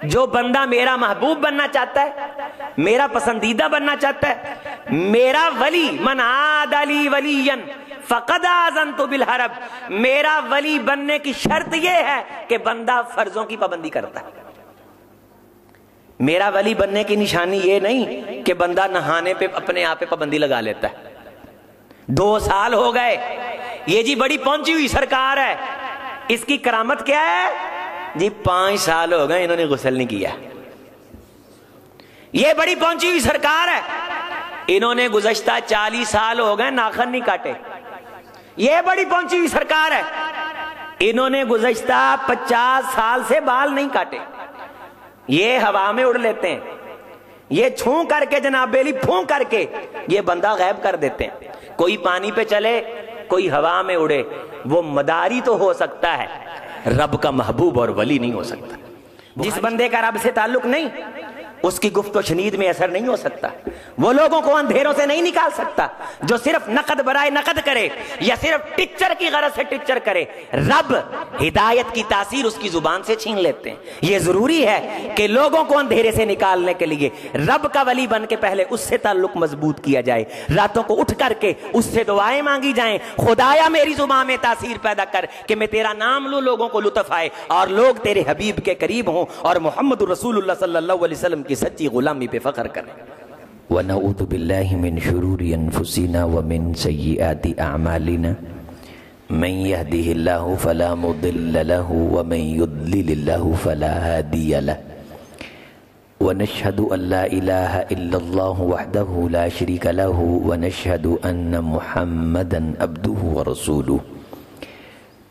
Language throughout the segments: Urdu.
جو بندہ میرا محبوب بننا چاہتا ہے، میرا پسندیدہ بننا چاہتا ہے، میرا ولی من عاد لی ولیا فقد آذنت بالحرب، میرا ولی بننے کی شرط یہ ہے کہ بندہ فرضوں کی پابندی کرتا ہے۔ میرا ولی بننے کی نشانی یہ نہیں کہ بندہ نہانے پہ اپنے آپ پہ پابندی لگا لیتا ہے۔ 2 سال ہو گئے، یہ جی بڑی پہنچی ہوئی سرکار ہے، اس کی کرامت کیا ہے جی 5 سال ہو گئے انہوں نے غسل نہیں کیا۔ یہ بڑی پہنچی ہوئی سرکار ہے، انہوں نے گزشتہ 40 سال ہو گئے ناخن نہیں کاٹے۔ یہ بڑی پہنچی ہوئی سرکار ہے، انہوں نے گزشتہ 50 سال سے بال نہیں کاٹے۔ یہ ہوا میں اڑ لیتے ہیں، یہ چھوں کر کے جناب بیلی پھون کر کے یہ بندہ غائب کر دیتے ہیں۔ کوئی پانی پہ چلے، کوئی ہوا میں اڑے، وہ مداری تو ہو سکتا ہے، رب کا محبوب اور ولی نہیں ہو سکتا۔ جس بندے کا رب سے تعلق نہیں، اس کی گفت و شنید میں اثر نہیں ہو سکتا، وہ لوگوں کو اندھیروں سے نہیں نکال سکتا۔ جو صرف نقد برائے نقد کرے یا صرف ٹچر کی غرض سے ٹچر کرے، رب ہدایت کی تاثیر اس کی زبان سے چھین لیتے ہیں۔ یہ ضروری ہے کہ لوگوں کو اندھیرے سے نکالنے کے لیے رب کا ولی بن کے پہلے اس سے تعلق مضبوط کیا جائے، راتوں کو اٹھ کر کے اس سے دعائیں مانگی جائیں، خدایا میری زبان میں تاثیر پیدا کر کہ میں تیرا نام لوں، لوگوں کو لطف آئے اور لوگ تیرے حبیب کے قریب ہوں اور محمد رسول اللہ صلی اللہ علیہ وسلم کی سچی غلامی پہ فخر کریں۔ ونعوذ باللہ من شرور انفسنا ومن سیئات اعمالنا من يهده الله فلا مضل له ومن يضلل الله فلا هادي له ونشهد ان لا اله الا الله وحده لا شريك له ونشهد ان محمدا عبده ورسوله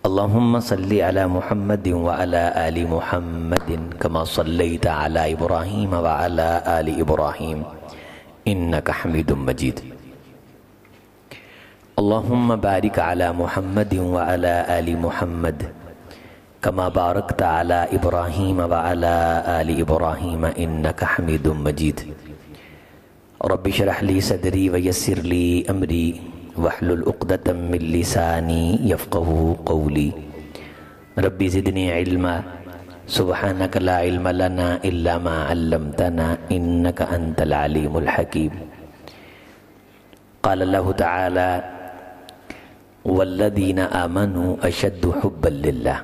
اللهم صل على محمد وعلى آل محمد كما صليت على إبراهيم وعلى آل إبراهيم إنك حميد مجيد اللهم بارك على محمد وعلى آل محمد كما باركت على إبراهيم وعلى آل إبراهيم إنك حميد مجيد رب اشرح لي صدري ويسر لي أمري واحلل عقدة من لساني يفقهوا قولي رب زدني علما سبحانك لا علم لنا إلا ما علمتنا إنك أنت العليم الحكيم قال الله تعالى والذين آمنوا أشد حبا لله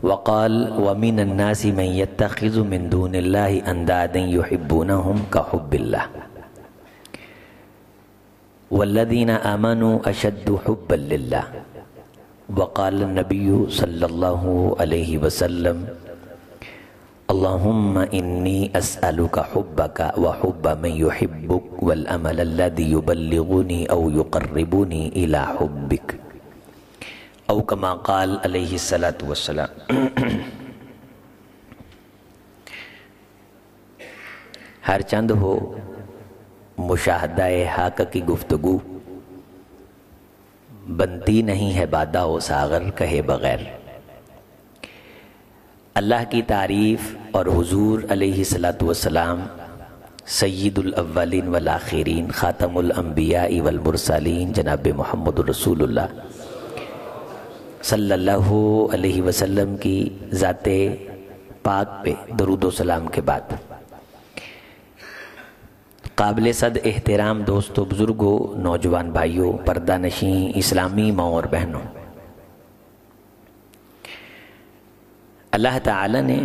وقال ومن الناس من يتخذ من دون الله أندادا يحبونهم كحب الله والذين آمنوا أشد حبا لله وقال النبي صلى الله عليه وسلم اللهم إني أسألك حبك وحب من يحبك والأمل الذي يبلغني أو يقربني إلى حبك أو كما قال عليه الصلاة والسلام۔ ہر چند ہو مشاہدہ حق کی گفتگو بنتی نہیں ہے بادہ و ساغر کہے بغیر۔ اللہ کی تعریف اور حضور علیہ السلام سید الاولین والآخرین خاتم الانبیاء والمرسلین جناب محمد رسول اللہ صلی اللہ علیہ وسلم کی ذات پاک پہ درود و سلام کے بعد قابل صد احترام دوستو، بزرگوں، نوجوان بھائیوں، پردہ نشین اسلامی ماں اور بہنوں، اللہ تعالی نے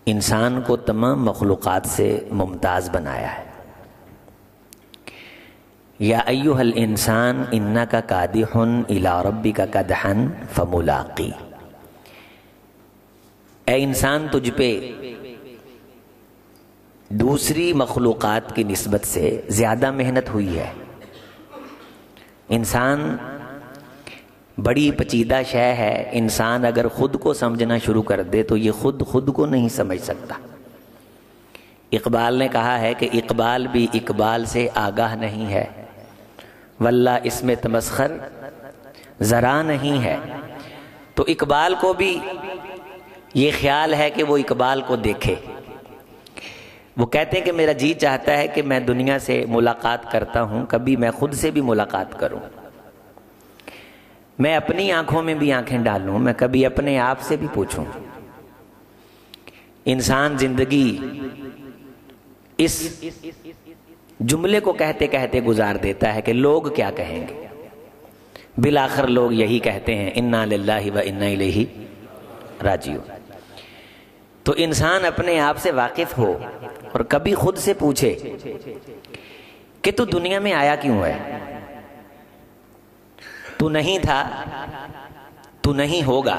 انسان کو تمام مخلوقات سے ممتاز بنایا ہے۔ یا ایھا الانسان انک کادح الی ربک کدحا فملاقی، اے انسان تجھ پہ دوسری مخلوقات کی نسبت سے زیادہ محنت ہوئی ہے۔ انسان بڑی پیچیدہ شے ہے، انسان اگر خود کو سمجھنا شروع کر دے تو یہ خود کو نہیں سمجھ سکتا۔ اقبال نے کہا ہے کہ اقبال بھی اقبال سے آگاہ نہیں ہے، واللہ اس میں تمسخر ذرا نہیں ہے۔ تو اقبال کو بھی یہ خیال ہے کہ وہ اقبال کو دیکھے۔ وہ کہتے ہیں کہ میرا جی چاہتا ہے کہ میں دنیا سے ملاقات کرتا ہوں، کبھی میں خود سے بھی ملاقات کروں۔ میں اپنی آنکھوں میں بھی آنکھیں ڈالوں، میں کبھی اپنے آپ سے بھی پوچھوں، انسان زندگی اس جملے کو کہتے کہتے گزار دیتا ہے کہ لوگ کیا کہیں گے، بالآخر لوگ یہی کہتے ہیں انا للہ و انا الیہ راجعون۔ تو انسان اپنے آپ سے واقف ہو اور کبھی خود سے پوچھے کہ تو دنیا میں آیا کیوں ہے؟ تو نہیں تھا، تو نہیں ہوگا،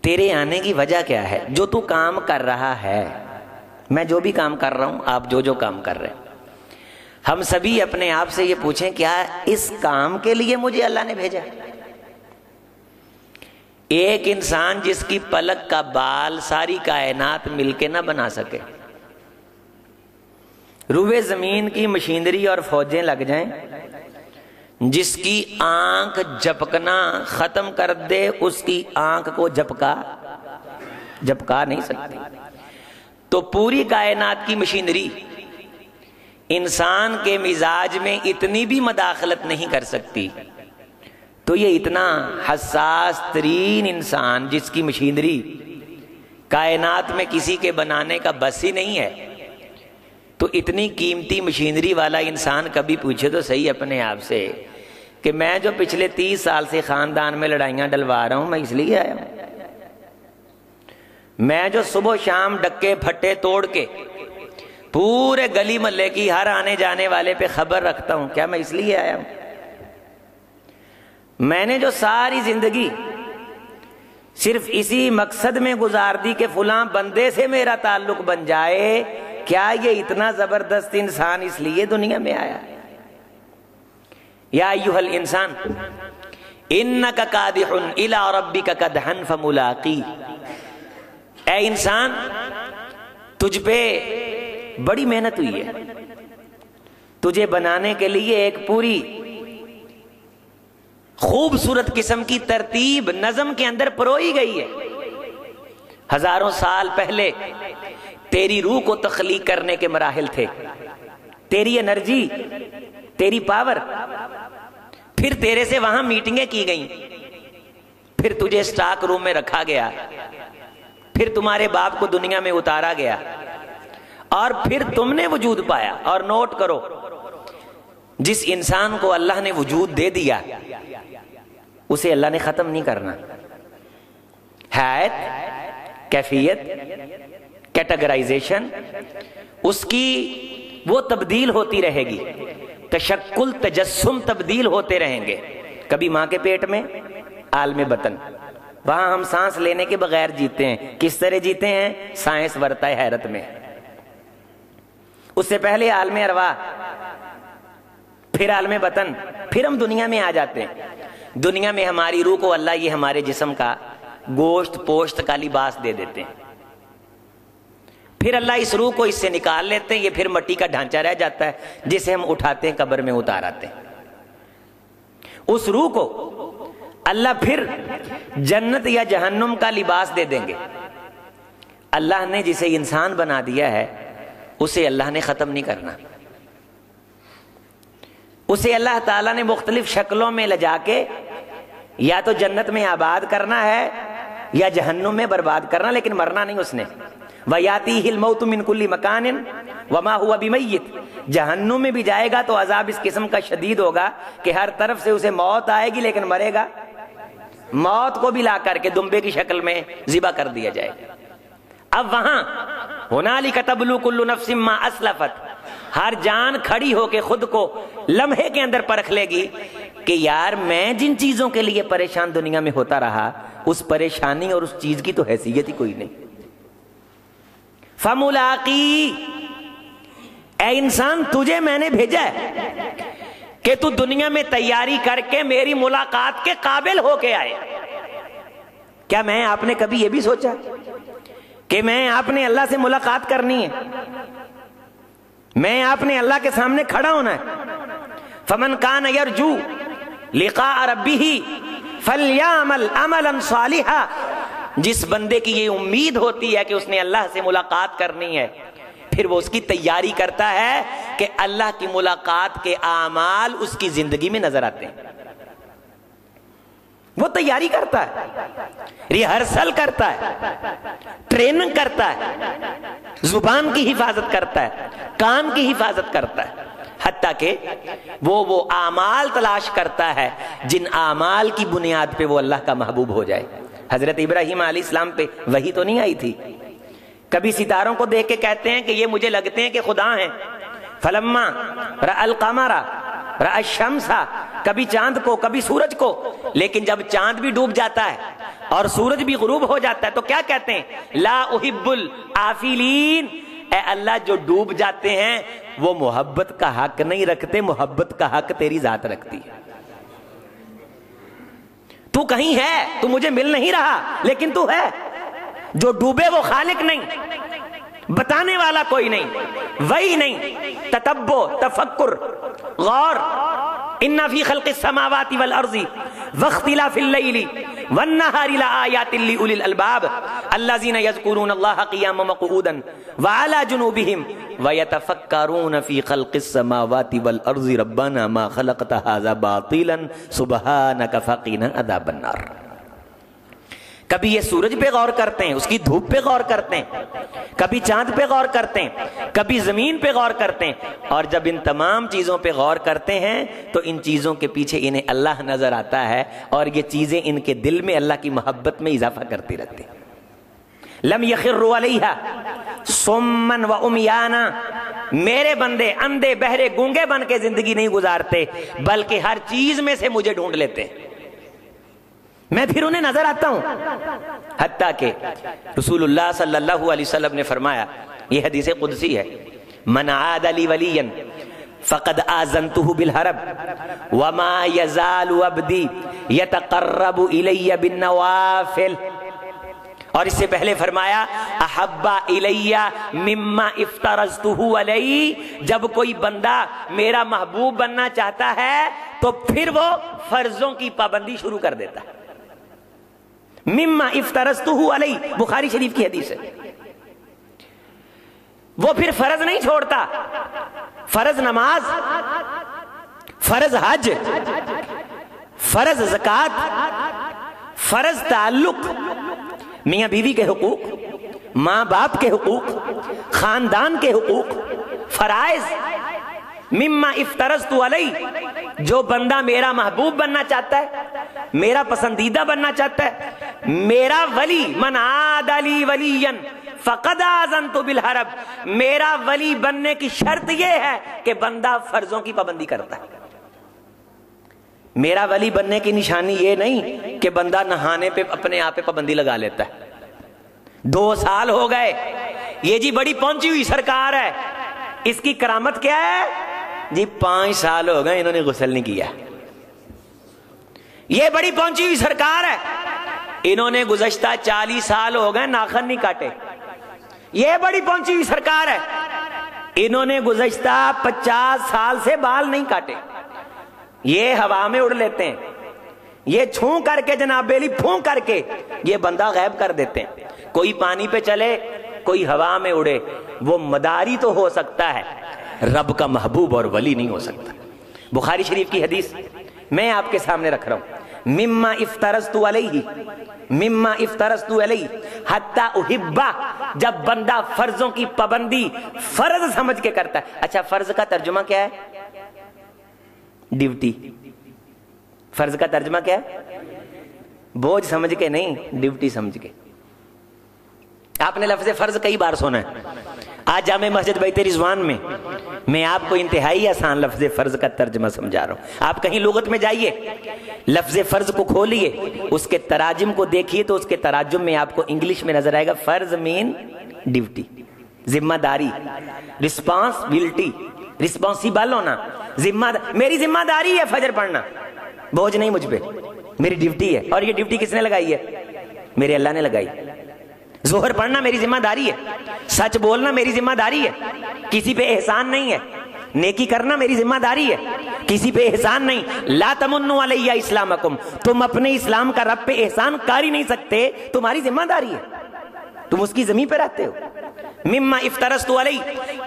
تیرے آنے کی وجہ کیا ہے؟ جو تو کام کر رہا ہے، میں جو بھی کام کر رہا ہوں، آپ جو کام کر رہے ہیں، ہم سبھی اپنے آپ سے یہ پوچھیں کیا اس کام کے لیے مجھے اللہ نے بھیجا؟ ایک انسان جس کی پلک کا بال ساری کائنات مل کے نہ بنا سکے، روئے زمین کی مشینری اور فوجیں لگ جائیں، جس کی آنکھ جھپکنا ختم کر دے اس کی آنکھ کو جھپکا نہیں سکتی، تو پوری کائنات کی مشینری انسان کے مزاج میں اتنی بھی مداخلت نہیں کر سکتی، تو یہ اتنا حساس ترین انسان جس کی مشینری کائنات میں کسی کے بنانے کا بس ہی نہیں ہے، تو اتنی قیمتی مشینری والا انسان کبھی پوچھے تو صحیح اپنے آپ سے کہ میں جو پچھلے 30 سال سے خاندان میں لڑائیاں ڈلوا رہا ہوں، میں اس لیے آیا ہوں؟ میں جو صبح شام ڈکے پھٹے توڑ کے پورے گلی محلے کی ہر آنے جانے والے پہ خبر رکھتا ہوں، کیا میں اس لیے آیا ہوں؟ میں نے جو ساری زندگی صرف اسی مقصد میں گزار دی کہ فلاں بندے سے میرا تعلق بن جائے، کیا یہ اتنا زبردست انسان اس لیے دنیا میں آیا؟ یا ایھا الانسان انک کادح الی ربک کدحا فملاقی، اے انسان تجھ پہ بڑی محنت ہوئی ہے، تجھے بنانے کے لیے ایک پوری خوبصورت قسم کی ترتیب نظم کے اندر پروئی گئی ہے۔ ہزاروں سال پہلے تیری روح کو تخلیق کرنے کے مراحل تھے، تیری انرجی، تیری پاور، پھر تیرے سے وہاں میٹنگیں کی گئیں، پھر تجھے سٹاک روم میں رکھا گیا، پھر تمہارے باپ کو دنیا میں اتارا گیا، اور پھر تم نے وجود پایا۔ اور نوٹ کرو، جس انسان کو اللہ نے وجود دے دیا اسے اللہ نے ختم نہیں کرنا، حیات، کیفیت، کیٹیگرائزیشن اس کی وہ تبدیل ہوتی رہے گی، تشکل تجسم تبدیل ہوتے رہیں گے، کبھی ماں کے پیٹ میں عالم بطن، وہاں ہم سانس لینے کے بغیر جیتے ہیں، کس طرح جیتے ہیں؟ سائنس ورتا ہے حیرت میں۔ اس سے پہلے عالم ارواح، پھر عالم بطن، پھر ہم دنیا میں آ جاتے ہیں۔ دنیا میں ہماری روح کو اللہ یہ ہمارے جسم کا گوشت پوشت کا لباس دے دیتے ہیں، پھر اللہ اس روح کو اس سے نکال لیتے ہیں، یہ پھر مٹی کا ڈھانچہ رہ جاتا ہے جسے ہم اٹھاتے ہیں قبر میں اتار آتے ہیں۔ اس روح کو اللہ پھر جنت یا جہنم کا لباس دے دیں گے۔ اللہ نے جسے انسان بنا دیا ہے اسے اللہ نے ختم نہیں کرنا، اسے اللہ تعالیٰ نے مختلف شکلوں میں لجا کے یا تو جنت میں آباد کرنا ہے یا جہنم میں برباد کرنا، لیکن مرنا نہیں اس نے۔ وَيَأْتِيهِ الْمَوْتُ مِنْ كُلِّ مَكَانٍ وَمَا هُوَ بِمَيِّتٍ، جہنم میں بھی جائے گا تو عذاب اس قسم کا شدید ہوگا کہ ہر طرف سے اسے موت آئے گی لیکن مرے گا، موت کو بھی لا کر کے دمبے کی شکل میں ذبح کر دیا جائے گا۔ اب وہاں هُنَالِكَ تَبْلُو كُلُّ نَفْسٍ مَّا أَسْلَفَتْ، ہر جان کھڑی ہو کے خود کو لمحے کے اندر پرکھ لے گی کہ یار میں جن چیزوں کے لیے پریشان دنیا میں ہوتا رہا اس پریشانی اور اس چیز کی تو حیثیت ہی کوئی نہیں۔ فملاقی، اے انسان تجھے میں نے بھیجا ہے کہ تو دنیا میں تیاری کر کے میری ملاقات کے قابل ہو کے آئے۔ کیا میں آپ نے کبھی یہ بھی سوچا کہ میں آپ نے اللہ سے ملاقات کرنی ہے، میں آپ نے اللہ کے سامنے کھڑا ہونا ہے؟ فمن کان یرجو لقاء ربہ فلیعمل عملا صالحا، جس بندے کی یہ امید ہوتی ہے کہ اس نے اللہ سے ملاقات کرنی ہے، پھر وہ اس کی تیاری کرتا ہے کہ اللہ کی ملاقات کے اعمال اس کی زندگی میں نظر آتے ہیں۔ وہ تیاری کرتا ہے، ریہرسل کرتا ہے، ٹریننگ کرتا ہے، زبان کی حفاظت کرتا ہے، کان کی حفاظت کرتا ہے، حتیٰ کہ وہ اعمال تلاش کرتا ہے جن اعمال کی بنیاد پہ وہ اللہ کا محبوب ہو جائے۔ حضرت ابراہیم علیہ السلام پہ وحی تو نہیں آئی تھی؟ کبھی ستاروں کو دیکھ کے کہتے ہیں کہ یہ مجھے لگتے ہیں کہ خدا ہیں، فلما رأى القمر رأى الشمس، کبھی چاند کو کبھی سورج کو، لیکن جب چاند بھی ڈوب جاتا ہے اور سورج بھی غروب ہو جاتا ہے تو کیا کہتے ہیں؟ لا احب الآفلین، اے اللہ جو ڈوب جاتے ہیں وہ محبت کا حق نہیں رکھتے، محبت کا حق تیری ذات رکھتی ہے۔ تو کہیں ہے، تو مجھے مل نہیں رہا لیکن تو ہے۔ جو ڈوبے وہ خالق نہیں، بتانے والا کوئی نہیں، وہی نہیں، تتبع، تفکر، غور۔ ان فی خلق السماوات والارض واختلاف اللیل والنہار لآیات لأولی الالباب الذین یذکرون اللہ قیاما وقعودا وعلی جنوبہم ویتفکرون فی خلق السماوات والارض ربنا ما خلقت ھذا باطلا سبحانک فقنا عذاب النار۔ کبھی یہ سورج پہ غور کرتے ہیں، اس کی دھوپ پہ غور کرتے ہیں، کبھی چاند پہ غور کرتے ہیں، کبھی زمین پہ غور کرتے ہیں، اور جب ان تمام چیزوں پہ غور کرتے ہیں تو ان چیزوں کے پیچھے انہیں اللہ نظر آتا ہے، اور یہ چیزیں ان کے دل میں اللہ کی محبت میں اضافہ کرتی رہتی ہیں۔ لم یخروا علیہا صما وعمیانا، میرے بندے اندھے بہرے گونگے بن کے زندگی نہیں گزارتے، بلکہ ہر چیز میں سے مجھے ڈھونڈ لیتے ہیں، میں پھر انہیں نظر آتا ہوں۔ حتیٰ کہ رسول اللہ صلی اللہ علیہ وسلم نے فرمایا، یہ حدیث قدسی ہے، من عاد لی ولیا فقد آذنته بالحرب وما يزال عبدی یتقرب الی بالنوافل، اور اس سے پہلے فرمایا احب الی مما افترضته علیہ، جب کوئی بندہ میرا محبوب بننا چاہتا ہے تو پھر وہ فرضوں کی پابندی شروع کر دیتا ہے۔ مما افترضته علیہ، بخاری شریف کی حدیث ہے۔ وہ پھر فرض نہیں چھوڑتا، فرض نماز، فرض حج، فرض زکوٰۃ، فرض تعلق، میاں بیوی کے حقوق، ماں باپ کے حقوق، خاندان کے حقوق، فرائض۔ مما افترضت علیہ، جو بندہ میرا محبوب بننا چاہتا ہے، میرا پسندیدہ بننا چاہتا ہے، میرا ولی، من عاد لی ولیا فقد آذنت بالحرب، میرا ولی بننے کی شرط یہ ہے کہ بندہ فرضوں کی پابندی کرتا ہے۔ میرا ولی بننے کی نشانی یہ نہیں کہ بندہ نہانے پہ اپنے آپ پہ پابندی لگا لیتا ہے۔ 2 سال ہو گئے، یہ جی بڑی پہنچی ہوئی سرکار ہے، اس کی کرامت کیا ہے جی؟ 5 سال ہو گئے انہوں نے غسل نہیں کیا۔ یہ بڑی پہنچی ہوئی سرکار ہے، انہوں نے گزشتہ 40 سال ہو گئے ناخن نہیں کاٹے۔ یہ بڑی پہنچی ہوئی سرکار ہے، انہوں نے گزشتہ 50 سال سے بال نہیں کاٹے۔ یہ ہوا میں اڑ لیتے ہیں، یہ چھوں کر کے جناب بیلی پھوں کر کے یہ بندہ غائب کر دیتے ہیں۔ کوئی پانی پہ چلے، کوئی ہوا میں اڑے، وہ مداری تو ہو سکتا ہے، رب کا محبوب اور ولی نہیں ہو سکتا۔ بخاری شریف کی حدیث میں آپ کے سامنے رکھ رہا ہوں، مما افترضت علیہ، مما افترضت علیہ حتی احبہ، جب بندہ فرضوں کی پابندی فرض سمجھ کے کرتا ہے۔ اچھا، فرض کا ترجمہ کیا ہے؟ ڈیوٹی۔ فرض کا ترجمہ کیا ہے؟ بوجھ سمجھ کے نہیں، ڈیوٹی سمجھ کے۔ آپ نے لفظ فرض کئی بار سنا ہے، آج جامع مسجد بیت رضوان میں آپ کو انتہائی آسان لفظ فرض کا ترجمہ سمجھا رہا ہوں۔ آپ کہیں لغت میں جائیے، لفظ فرض کو کھولیے، اس کے تراجم کو دیکھیے تو اس کے تراجم میں آپ کو انگلش میں نظر آئے گا فرض مین ڈیوٹی، ذمہ داری، رسپانسبلٹی، رسپانسیبل ہونا، میری ذمہ داری ہے فجر پڑھنا، بوجھ نہیں مجھ پہ، میری ڈیوٹی ہے۔ اور یہ ڈیوٹی کس نے لگائی ہے؟ میرے اللہ نے لگائی۔ ظہر پڑھنا میری ذمہ داری ہے، سچ بولنا میری ذمہ داری ہے، کسی پہ احسان نہیں ہے، نیکی کرنا میری ذمہ داری ہے، کسی پہ احسان نہیں۔ لا تمنوا علی اسلامکم، تم اپنے اسلام کا رب پہ احسان کر ہی نہیں سکتے، تمہاری ذمہ داری ہے، تم اس کی زمین پہ رہتے ہو۔ مما افترضت علی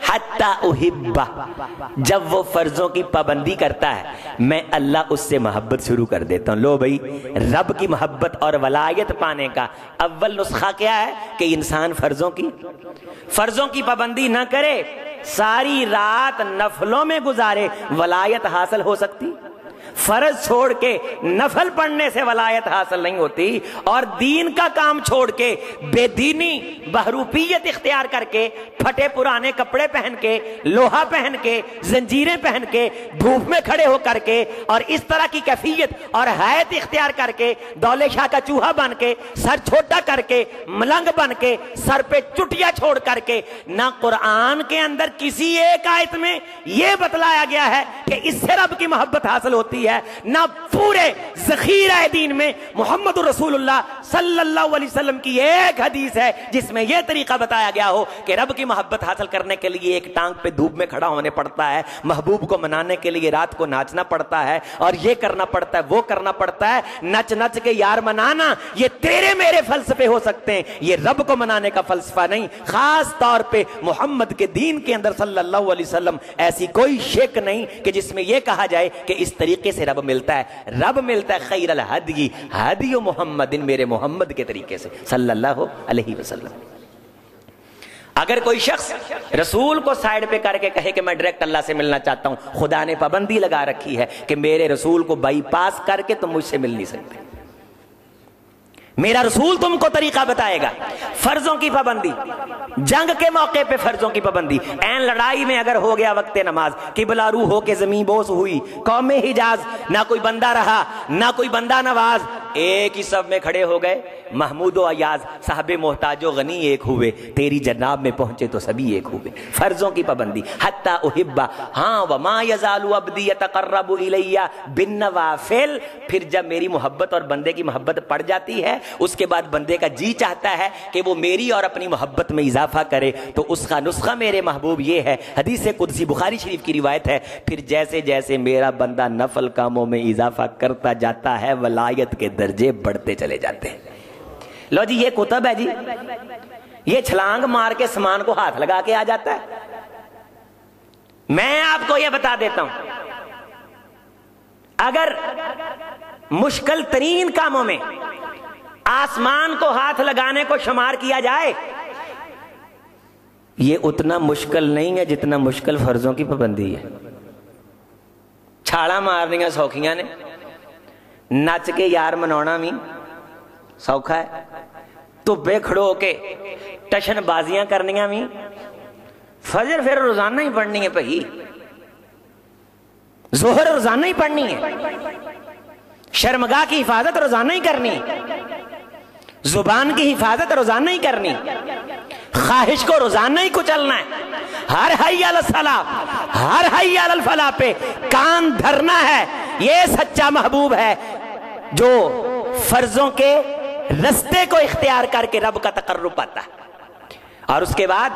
حتی احبہ، جب وہ فرضوں کی پابندی کرتا ہے میں اللہ اس سے محبت شروع کر دیتا ہوں۔ لو بھائی، رب کی محبت اور ولایت پانے کا اول نسخہ کیا ہے کہ انسان فرضوں کی پابندی نہ کرے، ساری رات نفلوں میں گزارے، ولایت حاصل ہو سکتی؟ فرض چھوڑ کے نفل پڑھنے سے ولایت حاصل نہیں ہوتی، اور دین کا کام چھوڑ کے بے دینی بہروپیت اختیار کر کے، پھٹے پرانے کپڑے پہن کے، لوہا پہن کے، زنجیریں پہن کے، دھوپ میں کھڑے ہو کر کے، اور اس طرح کی کیفیت اور حیت اختیار کر کے، دولے شاہ کا چوہا بن کے، سر چھوٹا کر کے، ملنگ بن کے، سر پہ چٹیا چھوڑ کر کے، نہ قرآن کے اندر کسی ایک آیت میں یہ بتلایا گیا ہے کہ اس سے رب کی محبت حاصل ہوتی ہے، نہ پورے ذخیرہ دین میں محمد رسول اللہ صلی اللہ علیہ وسلم کی ایک حدیث ہے جس میں یہ طریقہ بتایا گیا ہو کہ رب کی محبت حاصل کرنے کے لیے ایک ٹانگ پہ دھوپ میں کھڑا ہونے پڑتا ہے، محبوب کو منانے کے لیے رات کو ناچنا پڑتا ہے، اور یہ کرنا پڑتا ہے، وہ کرنا پڑتا ہے، نچ نچ کے یار منانا یہ تیرے میرے فلسفے ہو سکتے ہیں، یہ رب کو منانے کا فلسفہ نہیں۔ خاص طور پہ محمد کے دین کے اندر صلی اللہ علیہ وسلم ایسی کوئی شک نہیں کہ جس میں یہ کہا جائے کہ اس طریقے سے رب ملتا ہے۔ رب ملتا ہے خیر الہدی ہدی محمد، میرے محمد کے طریقے سے صلی اللہ علیہ وسلم۔ اگر کوئی شخص رسول کو سائیڈ پہ کر کے کہے کہ میں ڈائریکٹ اللہ سے ملنا چاہتا ہوں، خدا نے پابندی لگا رکھی ہے کہ میرے رسول کو بائی پاس کر کے تم مجھ سے مل نہیں سکتے، میرا رسول تم کو طریقہ بتائے گا۔ فرضوں کی پابندی، جنگ کے موقع پہ فرضوں کی پابندی، این لڑائی میں اگر ہو گیا وقت نماز، قبلہ رو ہو کے زمین بوس ہوئی، قوم حجاز نہ کوئی بندہ رہا نہ کوئی بندہ نواز، ایک ہی صف میں کھڑے ہو گئے، محمود و ایاز صاحب محتاج و غنی ایک ہوئے، تیری جناب میں پہنچے تو سبھی ایک ہوئے۔ فرضوں کی پابندی، حتی احبہ، ہاں وما یزال عبدی یتقرب الی بالنوافل، پھر جب میری محبت اور بندے کی محبت پڑ جاتی ہے، اس کے بعد بندے کا جی چاہتا ہے کہ وہ میری اور اپنی محبت میں اضافہ کرے، تو اس کا نسخہ میرے محبوب یہ ہے، حدیث قدسی بخاری شریف کی روایت ہے، پھر جیسے جیسے میرا بندہ نفل کاموں میں اضافہ کرتا جاتا ہے ولایت کے درجے بڑھتے چلے جاتے ہیں۔ لو جی، یہ کتب ہے جی، یہ چھلانگ مار کے سامان کو ہاتھ لگا کے آ جاتا ہے۔ میں آپ کو یہ بتا دیتا ہوں، اگر مشکل ترین کاموں میں آسمان کو ہاتھ لگانے کو شمار کیا جائے، یہ اتنا مشکل نہیں ہے جتنا مشکل فرضوں کی پابندی ہے۔ چھاڑا مارنیاں سوکھیاں نے، نچ کے یار مناونا بھی سوکھا ہے، دھوپے کھڑو کے ٹشن بازیاں کرنیاں بھی، فجر پھر روزانہ ہی پڑھنی ہے، پہی ظہر روزانہ ہی پڑھنی ہے، شرمگاہ کی حفاظت روزانہ ہی کرنی، زبان کی حفاظت روزانہ ہی کرنی، خواہش کو روزانہ ہی کچلنا ہے، ہر حی علی الصلاۃ ہر حی علی الفلاح پہ کان دھرنا ہے۔ یہ سچا محبوب ہے جو فرضوں کے رستے کو اختیار کر کے رب کا تقرب پاتا ہے۔ اور اس کے بعد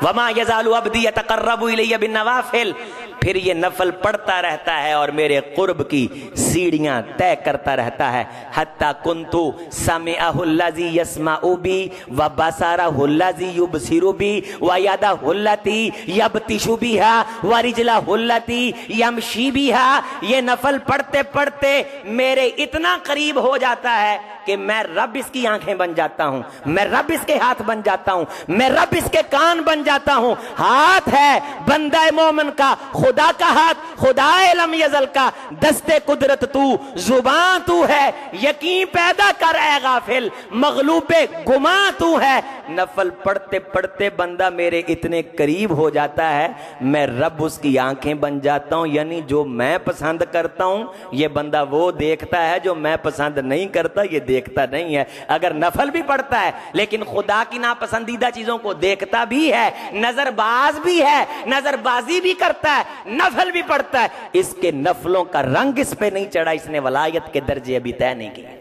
وما یزال عبدی یتقرب الی بالنوافل، پھر یہ نفل پڑھتا رہتا ہے اور میرے قرب کی سیڑھیاں طے کرتا رہتا ہے۔ حتی کنتو سمعہ الذی یسمع بی وبصرہ الذی یبصر بی ویدہ التی یبطش بہا ورجلہ التی یمشی بہا، یہ نفل پڑھتے پڑھتے میرے اتنا قریب ہو جاتا ہے کہ میں رب اس کی آنکھیں بن جاتا ہوں، میں رب اس کے ہاتھ بن جاتا ہوں، میں رب اس کے کان بن جاتا ہوں۔ ہاتھ ہے بندہ مومن کا، خدا کا ہاتھ، خدا لم یزل کا، دست قدرت تو، زبان تو ہے، یقین پیدا کر اے غافل، مغلوب گماں تو ہے۔ نفل پڑھتے پڑھتے بندہ میرے اتنے قریب ہو جاتا ہے، میں رب اس کی آنکھیں بن جاتا ہوں، یعنی جو میں پسند کرتا ہوں یہ بندہ وہ دیکھتا ہے، جو میں پسند نہیں کرتا یہ دیکھتا نہیں ہے۔ اگر نفل بھی پڑھتا ہے لیکن خدا کی ناپسندیدہ چیزوں کو دیکھتا بھی ہے، نظر باز بھی ہے، نظر بازی بھی کرتا ہے، نفل بھی پڑھتا ہے، اس کے نفلوں کا رنگ اس پہ نہیں چڑھا، اس نے ولایت کے درجے ابھی طے نہیں کیے۔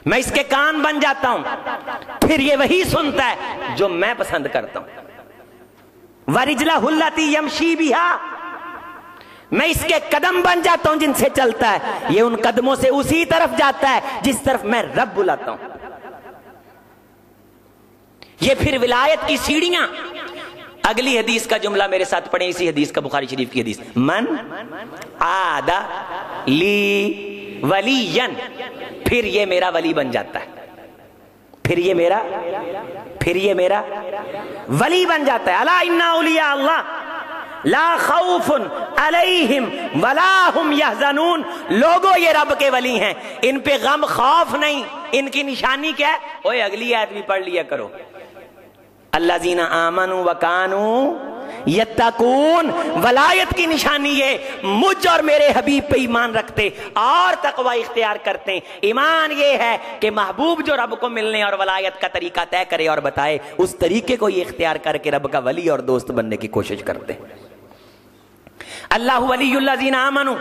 میں اس کے کان بن جاتا ہوں، پھر یہ وہی سنتا ہے جو میں پسند کرتا ہوں۔ وَرِجْلَهُ الَّتِي يَمْشِي بِهَا، میں اس کے قدم بن جاتا ہوں جن سے چلتا ہے، یہ ان قدموں سے اسی طرف جاتا ہے جس طرف میں رب بلاتا ہوں۔ یہ پھر ولایت کی سیڑھیاں. اگلی حدیث کا جملہ میرے ساتھ پڑھیں، اسی حدیث کا، بخاری شریف کی حدیث. من عاد لی ولیا، پھر یہ میرا ولی بن جاتا ہے، پھر یہ میرا ولی بن جاتا ہے. الا ان اولیاء اللہ لا خوف علیہم ولا هم یحزنون. لوگوں یہ رب کے ولی ہیں، ان پہ غم خوف نہیں. ان کی نشانی کیا ہے؟ اوے اگلی آیت بھی پڑھ لیا کرو. الذین آمنوا وکانوا یتقون. ولایت کی نشانی یہ مجھ اور میرے حبیب پہ ایمان رکھتے اور تقوی اختیار کرتے. ایمان یہ ہے کہ محبوب جو رب کو ملنے اور ولایت کا طریقہ طے کرے اور بتائے، اس طریقے کو یہ اختیار کر کے رب کا ولی اور دوست بننے کی کوشش کرتے. اللہ ولی الذین آمنوا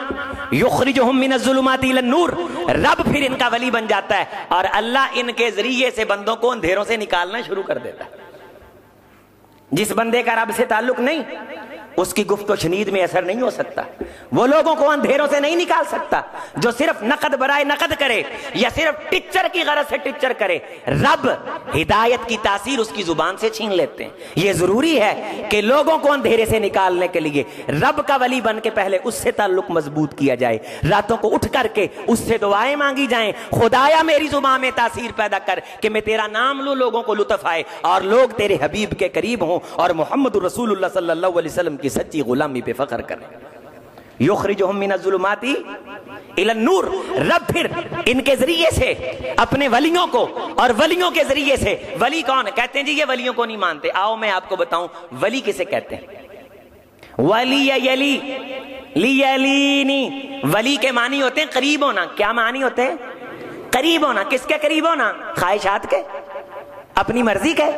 یخرجہم من الظلمات الی النور. رب پھر ان کا ولی بن جاتا ہے اور اللہ ان کے ذریعے سے بندوں کو اندھیروں سے نکالنا شروع کر دیتا ہے. جس بندے کا رب سے تعلق نہیں، اس کی گفت و شنید میں اثر نہیں ہو سکتا. وہ لوگوں کو اندھیروں سے نہیں نکال سکتا. جو صرف نقد برائے نقد کرے یا صرف ٹچر کی غرض سے ٹچر کرے، رب ہدایت کی تاثیر اس کی زبان سے چھین لیتے ہیں. یہ ضروری ہے کہ لوگوں کو اندھیرے سے نکالنے کے لیے رب کا ولی بن کے پہلے اس سے تعلق مضبوط کیا جائے. راتوں کو اٹھ کر کے اس سے دعائیں مانگی جائیں، خدایا میری زبان میں تاثیر پیدا کر کہ میں تیرا نام لوں، لوگوں کو لطف آئے اور لوگ تیرے حبیب کے قریب ہوں اور محمد رسول اللہ صلی اللہ علیہ وسلم کی سچی غلامی پہ فخر کریں. یخرجہم من الظلمات الی النور. رب پھر ان کے ذریعے سے اپنے ولیوں کو، اور ولیوں کے ذریعے سے، ولی کون ہے؟ کہتے ہیں جی یہ ولیوں کو نہیں مانتے. آؤ میں آپ کو بتاؤں ولی کسے کہتے ہیں. ولی یلی لیلینی. ولی کے معنی ہوتے ہیں قریب ہونا. کیا معنی ہوتے ہیں؟ قریب ہونا. کس کے قریب ہونا؟ خواہشات کے، اپنی مرضی کے.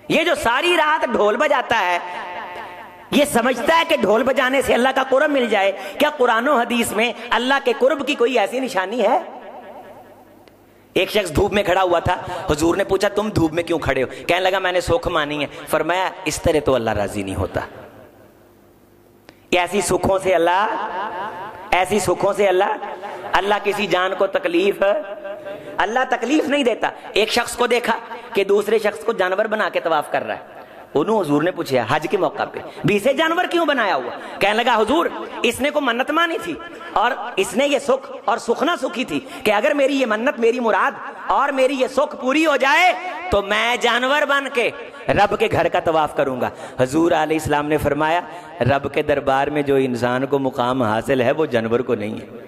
یہ جو ساری رات ڈھول بجاتا ہے، یہ سمجھتا ہے کہ ڈھول بجانے سے اللہ کا قرب مل جائے. کیا قرآن و حدیث میں اللہ کے قرب کی کوئی ایسی نشانی ہے؟ ایک شخص دھوپ میں کھڑا ہوا تھا، حضور نے پوچھا تم دھوپ میں کیوں کھڑے ہو؟ کہنے لگا میں نے سکھ مانی ہے. فرمایا اس طرح تو اللہ راضی نہیں ہوتا. ایسی سکھوں سے اللہ کسی جان کو تکلیف، اللہ تکلیف نہیں دیتا. ایک شخص کو دیکھا کہ دوسرے شخص کو جانور بنا کے طواف کر رہا ہے. انہوں حضور نے پوچھا حج کے موقع پہ بھی اسے جانور کیوں بنایا ہوا؟ کہنے لگا حضور اس نے کو منت مانی تھی اور اس نے یہ سکھ اور سکھنا سکھی تھی کہ اگر میری یہ منت، میری مراد اور میری یہ سکھ پوری ہو جائے تو میں جانور بن کے رب کے گھر کا طواف کروں گا. حضور علیہ السلام نے فرمایا رب کے دربار میں جو انسان کو مقام حاصل ہے وہ جانور کو نہیں ہے.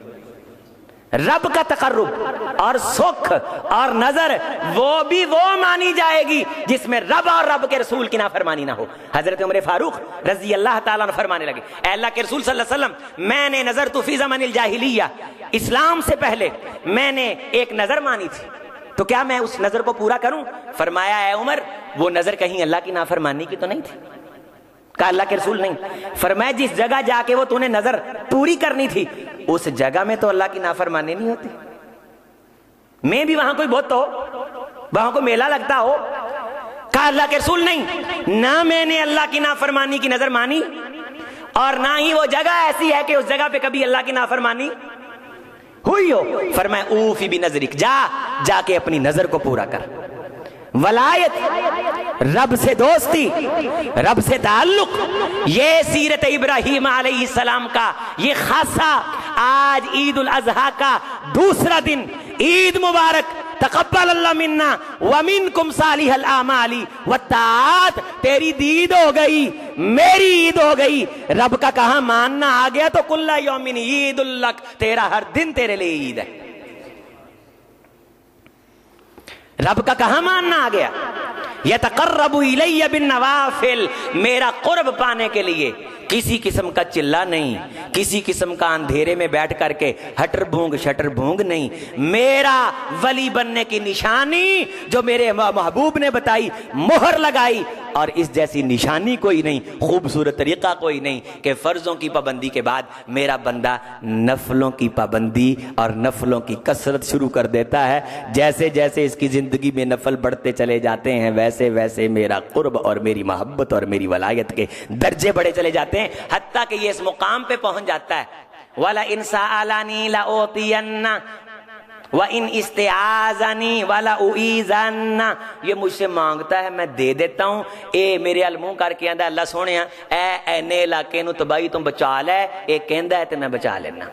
رب کا تقرب اور سکھ اور نظر وہ مانی جائے گی جس میں رب اور رب کے رسول کی نافرمانی نہ ہو. حضرت عمر فاروق رضی اللہ تعالیٰ عنہ فرمانے لگے اے اللہ کے رسول صلی اللہ علیہ وسلم، میں نے نظر تو فی زمن الجاہلیہ، اسلام سے پہلے میں نے ایک نظر مانی تھی، تو کیا میں اس نظر کو پورا کروں؟ فرمایا اے عمر وہ نظر کہیں اللہ کی نافرمانی کی تو نہیں تھی؟ کہا اللہ کے رسول نہیں. فرمایا جس جگہ جا کے وہ تو نے نظر پوری کرنی تھی اس جگہ میں تو اللہ کی نافرمانی نہیں ہوتی. میں بھی وہاں کوئی بت ہو، وہاں کوئی میلہ لگتا ہو. کہا اللہ کے رسول نہیں، نہ میں نے اللہ کی نافرمانی کی نظر مانی اور نہ ہی وہ جگہ ایسی ہے کہ اس جگہ پہ کبھی اللہ کی نافرمانی ہوئی ہو. فرمایا اوفی بنظرک، جا کے اپنی نظر کو پورا کر. ولایت، رب سے دوستی، رب سے تعلق، یہ سیرت ابراہیم علیہ السلام کا یہ خاصہ. آج عید الاضحیٰ کا دوسرا دن، عید مبارک. تقبل اللہ منا ومنکم صالح الاعمال والطاعات. تیری عید ہو گئی، میری عید ہو گئی. رب کا کہاں ماننا آ گیا تو کل یوم عید لک، تیرا ہر دن تیرے لیے عید ہے. رب کا کہاں ماننا آ گیا؟ یتقرب الی بالنوافل. میرا قرب پانے کے لیے کسی قسم کا چلا نہیں، کسی قسم کا اندھیرے میں بیٹھ کر کے ہٹر بھونگ شٹر بھونگ نہیں. میرا ولی بننے کی نشانی جو میرے محبوب نے بتائی، مہر لگائی، اور اس جیسی نشانی کوئی نہیں، خوبصورت طریقہ کوئی نہیں کہ فرضوں کی پابندی کے بعد میرا بندہ نفلوں کی پابندی اور نفلوں کی کثرت شروع کر دیتا ہے. جیسے جیسے اس کی زندگی میں نفل بڑھتے چلے جاتے ہیں ویسے ویسے میرا قرب اور میری محبت اور میری ولایت کے درجے بڑھے چلے جاتے ہیں، حتیٰ کہ یہ اس مقام پہ پہنچ جاتا ہے وَلَئِن سَأَلَنِي لَأُعْطِيَنَّ وَإِنْ اسْتِعَاذَنِي وَلَأُعِيذَنَّ، یہ مجھ سے مانگتا ہے میں دے دیتا ہوں. اے میرے الموں کر کے آندہ اللہ سونیا اے اینے علاقے نو تباہی تم بچا لے، اے کہندہ ہے تو میں بچا لینا.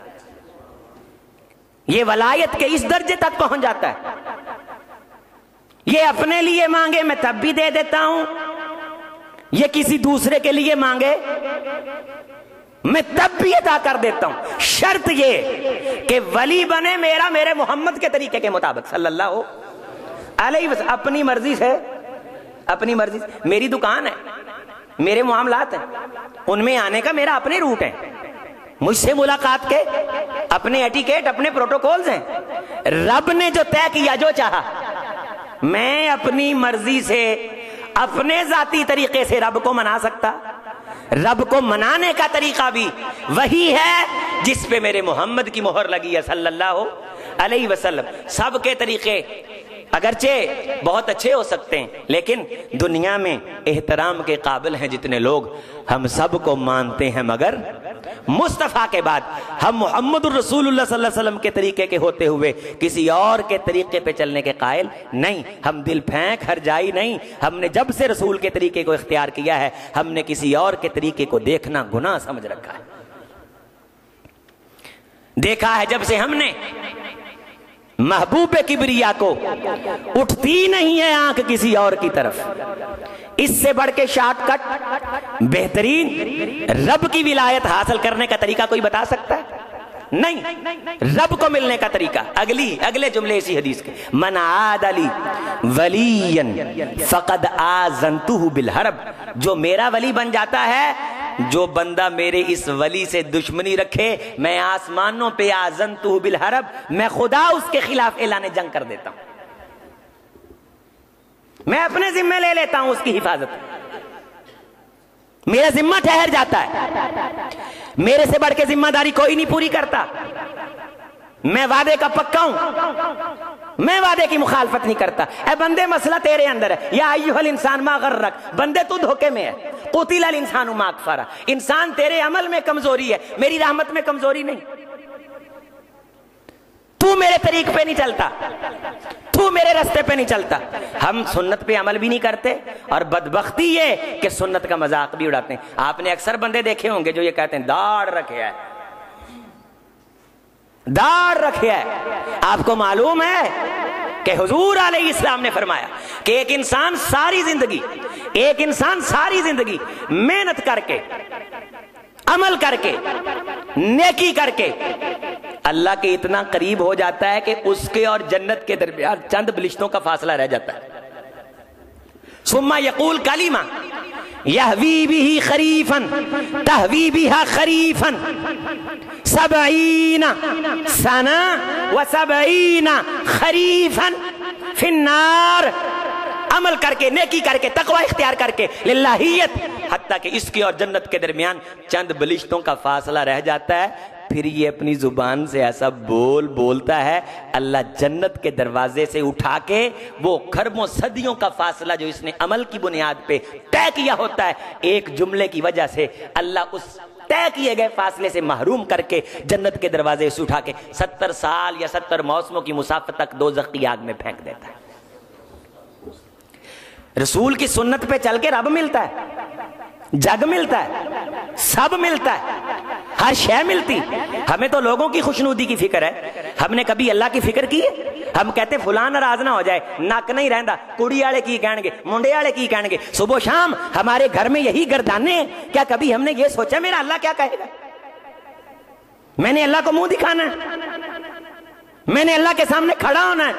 یہ ولایت کے اس درجے تک پہنچ جاتا ہے. یہ اپنے لیے مانگے میں تب بھی دے دیتا ہوں، یہ کسی دوسرے کے لیے مانگے میں تب بھی عطا کر دیتا ہوں. شرط یہ کہ ولی بنے میرے محمد کے طریقے کے مطابق صلی اللہ علیہ وسلم. اپنی مرضی سے میری دکان ہے، میرے معاملات ہیں، ان میں آنے کا میرا اپنے روٹ ہے، مجھ سے ملاقات کے اپنے ایٹیکیٹ اپنے پروٹوکولز ہیں. رب نے جو طے کیا جو چاہا، میں اپنی مرضی سے اپنے ذاتی طریقے سے رب کو منا سکتا. رب کو منانے کا طریقہ بھی وہی ہے جس پہ میرے محمد کی مہر لگی ہے صلی اللہ علیہ وسلم. سب کے طریقے اگرچہ بہت اچھے ہو سکتے ہیں، لیکن دنیا میں احترام کے قابل ہیں جتنے لوگ، ہم سب کو مانتے ہیں، مگر مصطفیٰ کے بعد ہم محمد الرسول اللہ صلی اللہ علیہ وسلم کے طریقے کے ہوتے ہوئے کسی اور کے طریقے پہ چلنے کے قائل نہیں. ہم دل پھینک ہر جائی نہیں. ہم نے جب سے رسول کے طریقے کو اختیار کیا ہے، ہم نے کسی اور کے طریقے کو دیکھنا گناہ سمجھ رکھا ہے. دیکھا ہے جب سے ہم نے محبوب کبریا کو، اٹھتی نہیں ہے آنکھ کسی اور کی طرف. اس سے بڑھ کے شارٹ کٹ بہترین رب کی ولایت حاصل کرنے کا طریقہ کوئی بتا سکتا ہے؟ نہیں. رب کو ملنے کا طریقہ اگلے جملے اسی حدیث کے، من عاد لی ولیا فقد آذنتہ بالحرب. جو میرا ولی بن جاتا ہے، جو بندہ میرے اس ولی سے دشمنی رکھے، میں آسمانوں پہ آذنتہ بالحرب، میں خدا اس کے خلاف اعلان جنگ کر دیتا ہوں. میں اپنے ذمہ لے لیتا ہوں اس کی حفاظت. میرا ذمہ ٹھہر جاتا ہے. میرے سے بڑھ کے ذمہ داری کوئی نہیں پوری کرتا. میں وعدے کا پکا ہوں، میں وعدے کی مخالفت نہیں کرتا. اے بندے مسئلہ تیرے اندر ہے. یا ایھا الانسان ما غرک، بندے تو دھوکے میں ہے. قتل الانسان ما اکفر، انسان تیرے عمل میں کمزوری ہے، میری رحمت میں کمزوری نہیں. تو میرے طریق پہ نہیں چلتا، تو میرے رستے پہ نہیں چلتا. ہم سنت پہ عمل بھی نہیں کرتے، اور بدبختی یہ کہ سنت کا مذاق بھی اڑاتے ہیں. آپ نے اکثر بندے دیکھے ہوں گے جو یہ کہتے ہیں داڑھ رکھے ہے، داڑھ رکھے ہے. آپ کو معلوم ہے کہ حضور علیہ السلام نے فرمایا کہ ایک انسان ساری زندگی محنت کر کے، عمل کر کے، نیکی کر کے اللہ کے اتنا قریب ہو جاتا ہے کہ اس کے اور جنت کے درمیان چند بلشتوں کا فاصلہ رہ جاتا ہے. ثم یقول کلمہ یہوی بہ خریفا تہوی بہا خریفا 70 سنہ و70 خریفا فی النار. عمل کر کے، نیکی کر کے، تقوی اختیار کر کے، للہیت، حتیٰ کہ اس کی اور جنت کے درمیان چند بلشتوں کا فاصلہ رہ جاتا ہے. پھر یہ اپنی زبان سے ایسا بولتا ہے، اللہ جنت کے دروازے سے اٹھا کے وہ خربوں صدیوں کا فاصلہ جو اس نے عمل کی بنیاد پہ طے کیا ہوتا ہے، ایک جملے کی وجہ سے اللہ اس طے کیے گئے فاصلے سے محروم کر کے جنت کے دروازے سے اٹھا کے 70 سال یا 70 موسموں کی مسافت تک دوزخ کی آگ میں پھینک دیتا ہے. رسول کی سنت پہ چل کے رب ملتا ہے، جگ ملتا ہے، سب ملتا ہے، ہر شے ملتی. ہمیں تو لوگوں کی خوشنودی کی فکر ہے، ہم نے کبھی اللہ کی فکر کی ہے؟ ہم کہتے فلاں ناراض نہ ہو جائے، نک نہیں رہندا، کڑی والے کی کہیں گے، منڈے والے کی کہیں گے. صبح شام ہمارے گھر میں یہی گردانے ہیں. کیا کبھی ہم نے یہ سوچا میرا اللہ کیا کہے گا؟ میں نے اللہ کو منہ دکھانا ہے، میں نے اللہ کے سامنے کھڑا ہونا ہے،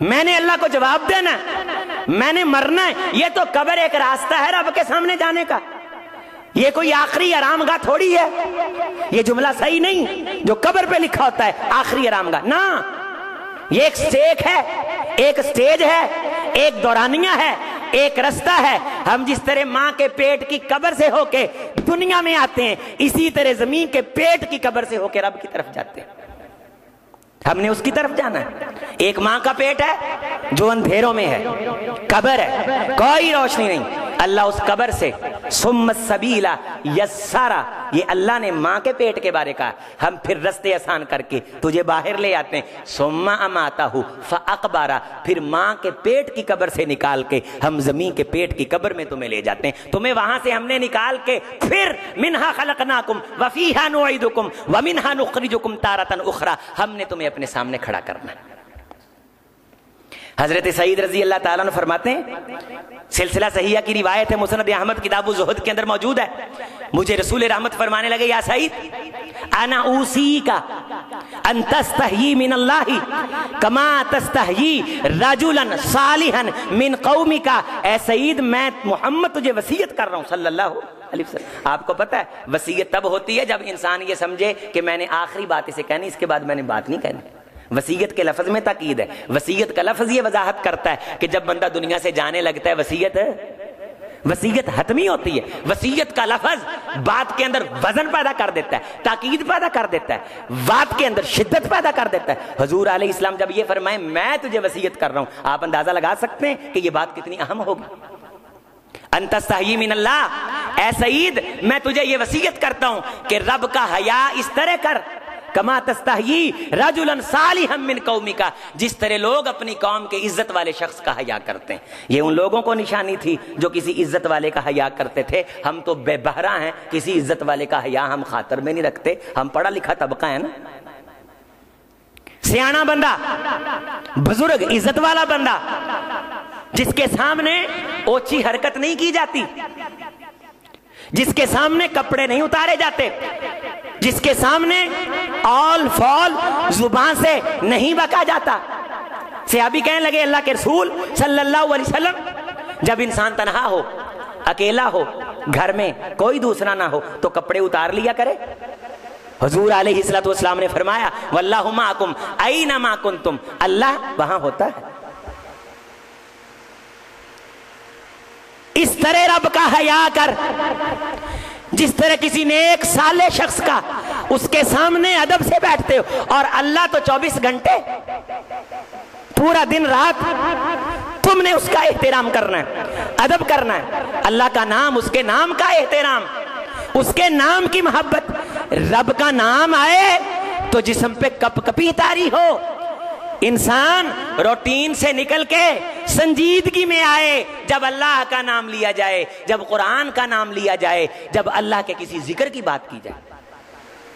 میں نے اللہ کو جواب دینا ہے، میں نے مرنا ہے. یہ تو قبر ایک راستہ ہے رب کے سامنے جانے کا، یہ کوئی آخری آرام گاہ تھوڑی ہے. یہ جملہ صحیح نہیں جو قبر پہ لکھا ہوتا ہے آخری آرام گاہ. نہ، یہ ایک سٹیک ہے، ایک سٹیج ہے، ایک دورانیہ ہے، ایک رستہ ہے. ہم جس طرح ماں کے پیٹ کی قبر سے ہو کے دنیا میں آتے ہیں، اسی طرح زمین کے پیٹ کی قبر سے ہو کے رب کی طرف جاتے ہیں. ہم نے اس کی طرف جانا ہے. ایک ماں کا پیٹ ہے جو اندھیروں میں ہے، قبر ہے، کوئی روشنی نہیں. اللہ اس قبر سے ثم السبیل یسرا، یہ اللہ نے ماں کے پیٹ کے بارے کہا، ہم پھر رستے آسان کر کے تجھے باہر لے آتے ہیں، ثم اماتہ فاقبرہ، پھر ماں کے پیٹ کی قبر سے نکال کے ہم زمین کے پیٹ کی قبر میں تمہیں لے جاتے ہیں، تمہیں وہاں سے ہم نے نکال کے پھر منہا خلقناکم وفیہا نعیدکم ومنہا نخرجکم تارۃ اخری، ہم نے تمہیں اپنے سامنے کھڑا کرنا ہے۔ حضرت سعید رضی اللہ تعالیٰ عنہ فرماتے ہیں، سلسلہ صحیحہ کی روایت ہے، مسند احمد کتاب الزہد کے اندر موجود ہے، مجھے رسول رحمت فرمانے لگے، یا سعید انا اوصیک ان تستحیی من اللہ کما تستحیی رجلا صالحا من قومک، اے سعید میں محمد تجھے وصیت کر رہا ہوں صلی اللہ علیہ وسلم۔ آپ کو پتہ ہے وصیت تب ہوتی ہے جب انسان یہ سمجھے کہ میں نے آخری بات اسے کہنی، اس کے بعد میں نے بات نہیں کہنی۔ وصیت کے لفظ میں تاکید ہے، وصیت کا لفظ یہ وضاحت کرتا ہے کہ جب بندہ دنیا سے جانے لگتا ہے وصیت حتمی ہوتی ہے۔ وصیت کا لفظ بات کے اندر وزن پیدا کر دیتا ہے، تاکید پیدا کر دیتا ہے، بات کے اندر شدت پیدا کر دیتا ہے۔ حضور علیہ السلام جب یہ فرمائے میں تجھے وصیت کر رہا ہوں، آپ اندازہ لگا سکتے ہیں کہ یہ بات کتنی اہم ہوگی۔ ان تستحیی من اللہ، اے سعید میں تجھے یہ وصیت کرتا ہوں کہ رب کا حیا اس طرح کر کما تستحیی رجلا صالحا من قومک، جس طرح لوگ اپنی قوم کے عزت والے شخص کا حیا کرتے ہیں۔ یہ ان لوگوں کو نشانی تھی جو کسی عزت والے کا حیا کرتے تھے، ہم تو بے بہرا ہیں، کسی عزت والے کا حیا ہم خاطر میں نہیں رکھتے، ہم پڑھا لکھا طبقہ ہے نا، سیاںا بندہ، بزرگ عزت والا بندہ جس کے سامنے اوچھی حرکت نہیں کی جاتی، جس کے سامنے کپڑے نہیں اتارے جاتے، جس کے سامنے آل فال زبان سے نہیں بکا جاتا۔ صحابی کہنے لگے اللہ کے رسول صلی اللہ علیہ وسلم، جب انسان تنہا ہو، اکیلا ہو، گھر میں کوئی دوسرا نہ ہو تو کپڑے اتار لیا کرے۔ حضور علیہ السلام نے فرمایا واللہ معکم اینما کنتم، اللہ وہاں ہوتا ہے۔ اس طرح رب کا حیا کر جس طرح کسی نیک صالح شخص کا اس کے سامنے ادب سے بیٹھتے ہو، اور اللہ تو 24 گھنٹے پورا دن رات تم نے اس کا احترام کرنا ہے، ادب کرنا ہے، اللہ کا نام، اس کے نام کا احترام، اس کے نام کی محبت۔ رب کا نام آئے تو جسم پہ کپ کپی طاری ہو، انسان روٹین سے نکل کے سنجیدگی میں آئے جب اللہ کا نام لیا جائے، جب قرآن کا نام لیا جائے، جب اللہ کے کسی ذکر کی بات کی جائے۔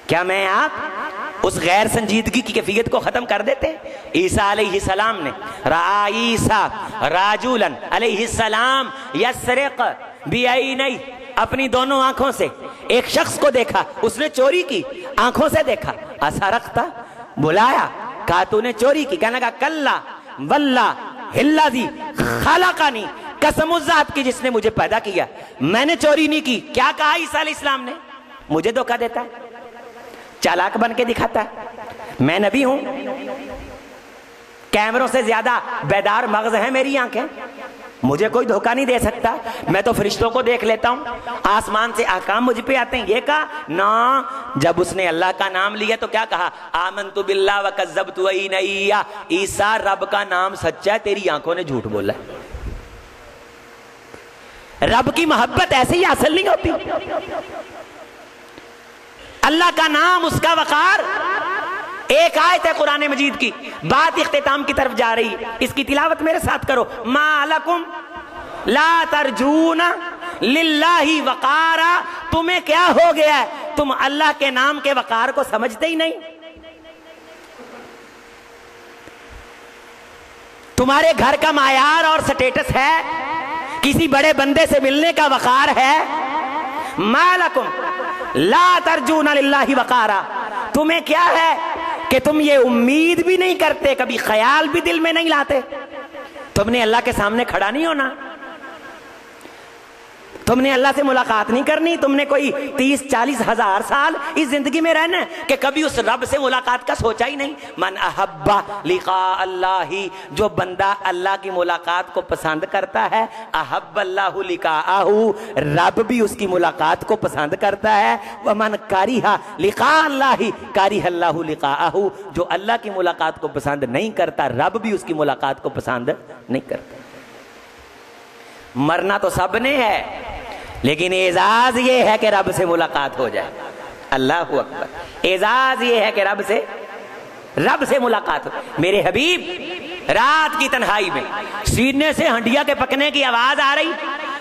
کیا میں آپ اس غیر سنجیدگی کی کیفیت کو ختم کر دیتے؟ عیسیٰ علیہ السلام نے رآ عیسیٰ رجلا علیہ السلام یسرق بعینیہ، اپنی دونوں آنکھوں سے ایک شخص کو دیکھا، اس نے چوری کی، آنکھوں سے دیکھا، اسرقت، بلایا، کہا تو نے چوری کی، کہنے لگا کلا واللہ الذی خلقنی، قسم اس ذات کی جس نے مجھے پیدا کیا، میں نے چوری نہیں کی۔ کیا کہا عیسیٰ علیہ السلام نے؟ مجھے دھوکہ دیتا ہے، چالاک بن کے دکھاتا ہے، میں نبی ہوں، کیمروں سے زیادہ بیدار مغز ہے میری آنکھیں، مجھے کوئی دھوکہ نہیں دے سکتا، میں تو فرشتوں کو دیکھ لیتا ہوں، آسمان سے احکام مجھ پہ آتے ہیں۔ یہ کہا نا، جب اس نے اللہ کا نام لیا تو کیا کہا؟ آمنت باللہ وکذبت عینیہ، عیسیٰ رب کا نام سچا ہے، تیری آنکھوں نے جھوٹ بولا ہے۔ رب کی محبت ایسے ہی حاصل نہیں ہوتی، اللہ کا نام، اس کا وقار۔ ایک آیت ہے قرآن مجید کی، بات اختتام کی طرف جا رہی، اس کی تلاوت میرے ساتھ کرو۔ ما لکم لا ترجون للہ وقارا، تمہیں کیا ہو گیا ہے، تم اللہ کے نام کے وقار کو سمجھتے ہی نہیں؟ تمہارے گھر کا معیار اور سٹیٹس ہے، کسی بڑے بندے سے ملنے کا وقار ہے؟ ما لکم لا ترجون للہ وقارا، تمہیں کیا ہے کہ تم یہ امید بھی نہیں کرتے، کبھی خیال بھی دل میں نہیں لاتے، تم نے اللہ کے سامنے کھڑا نہیں ہونا، تم نے اللہ سے ملاقات نہیں کرنی، تم نے کوئی 30-40 ہزار سال اس زندگی میں رہنا ہے کہ کبھی اس رب سے ملاقات کا سوچا ہی نہیں۔ من احب لقاء اللہ، جو بندہ اللہ کی ملاقات کو پسند کرتا ہے، احب اللہ لقاءہ، رب بھی اس کی ملاقات کو پسند کرتا ہے۔ ومن کریہ لقاء اللہ کریہ اللہ لقاءہ، جو اللہ کی ملاقات کو پسند نہیں کرتا، رب بھی اس کی ملاقات کو پسند نہیں کرتا۔ مرنا تو سب نے ہے، لیکن اعزاز یہ ہے کہ رب سے ملاقات ہو جائے۔ اللہ اکبر، اعزاز یہ ہے کہ رب سے ملاقات ہو۔ میرے حبیب رات کی تنہائی میں سینے سے ہنڈیا کے پکنے کی آواز آ رہی،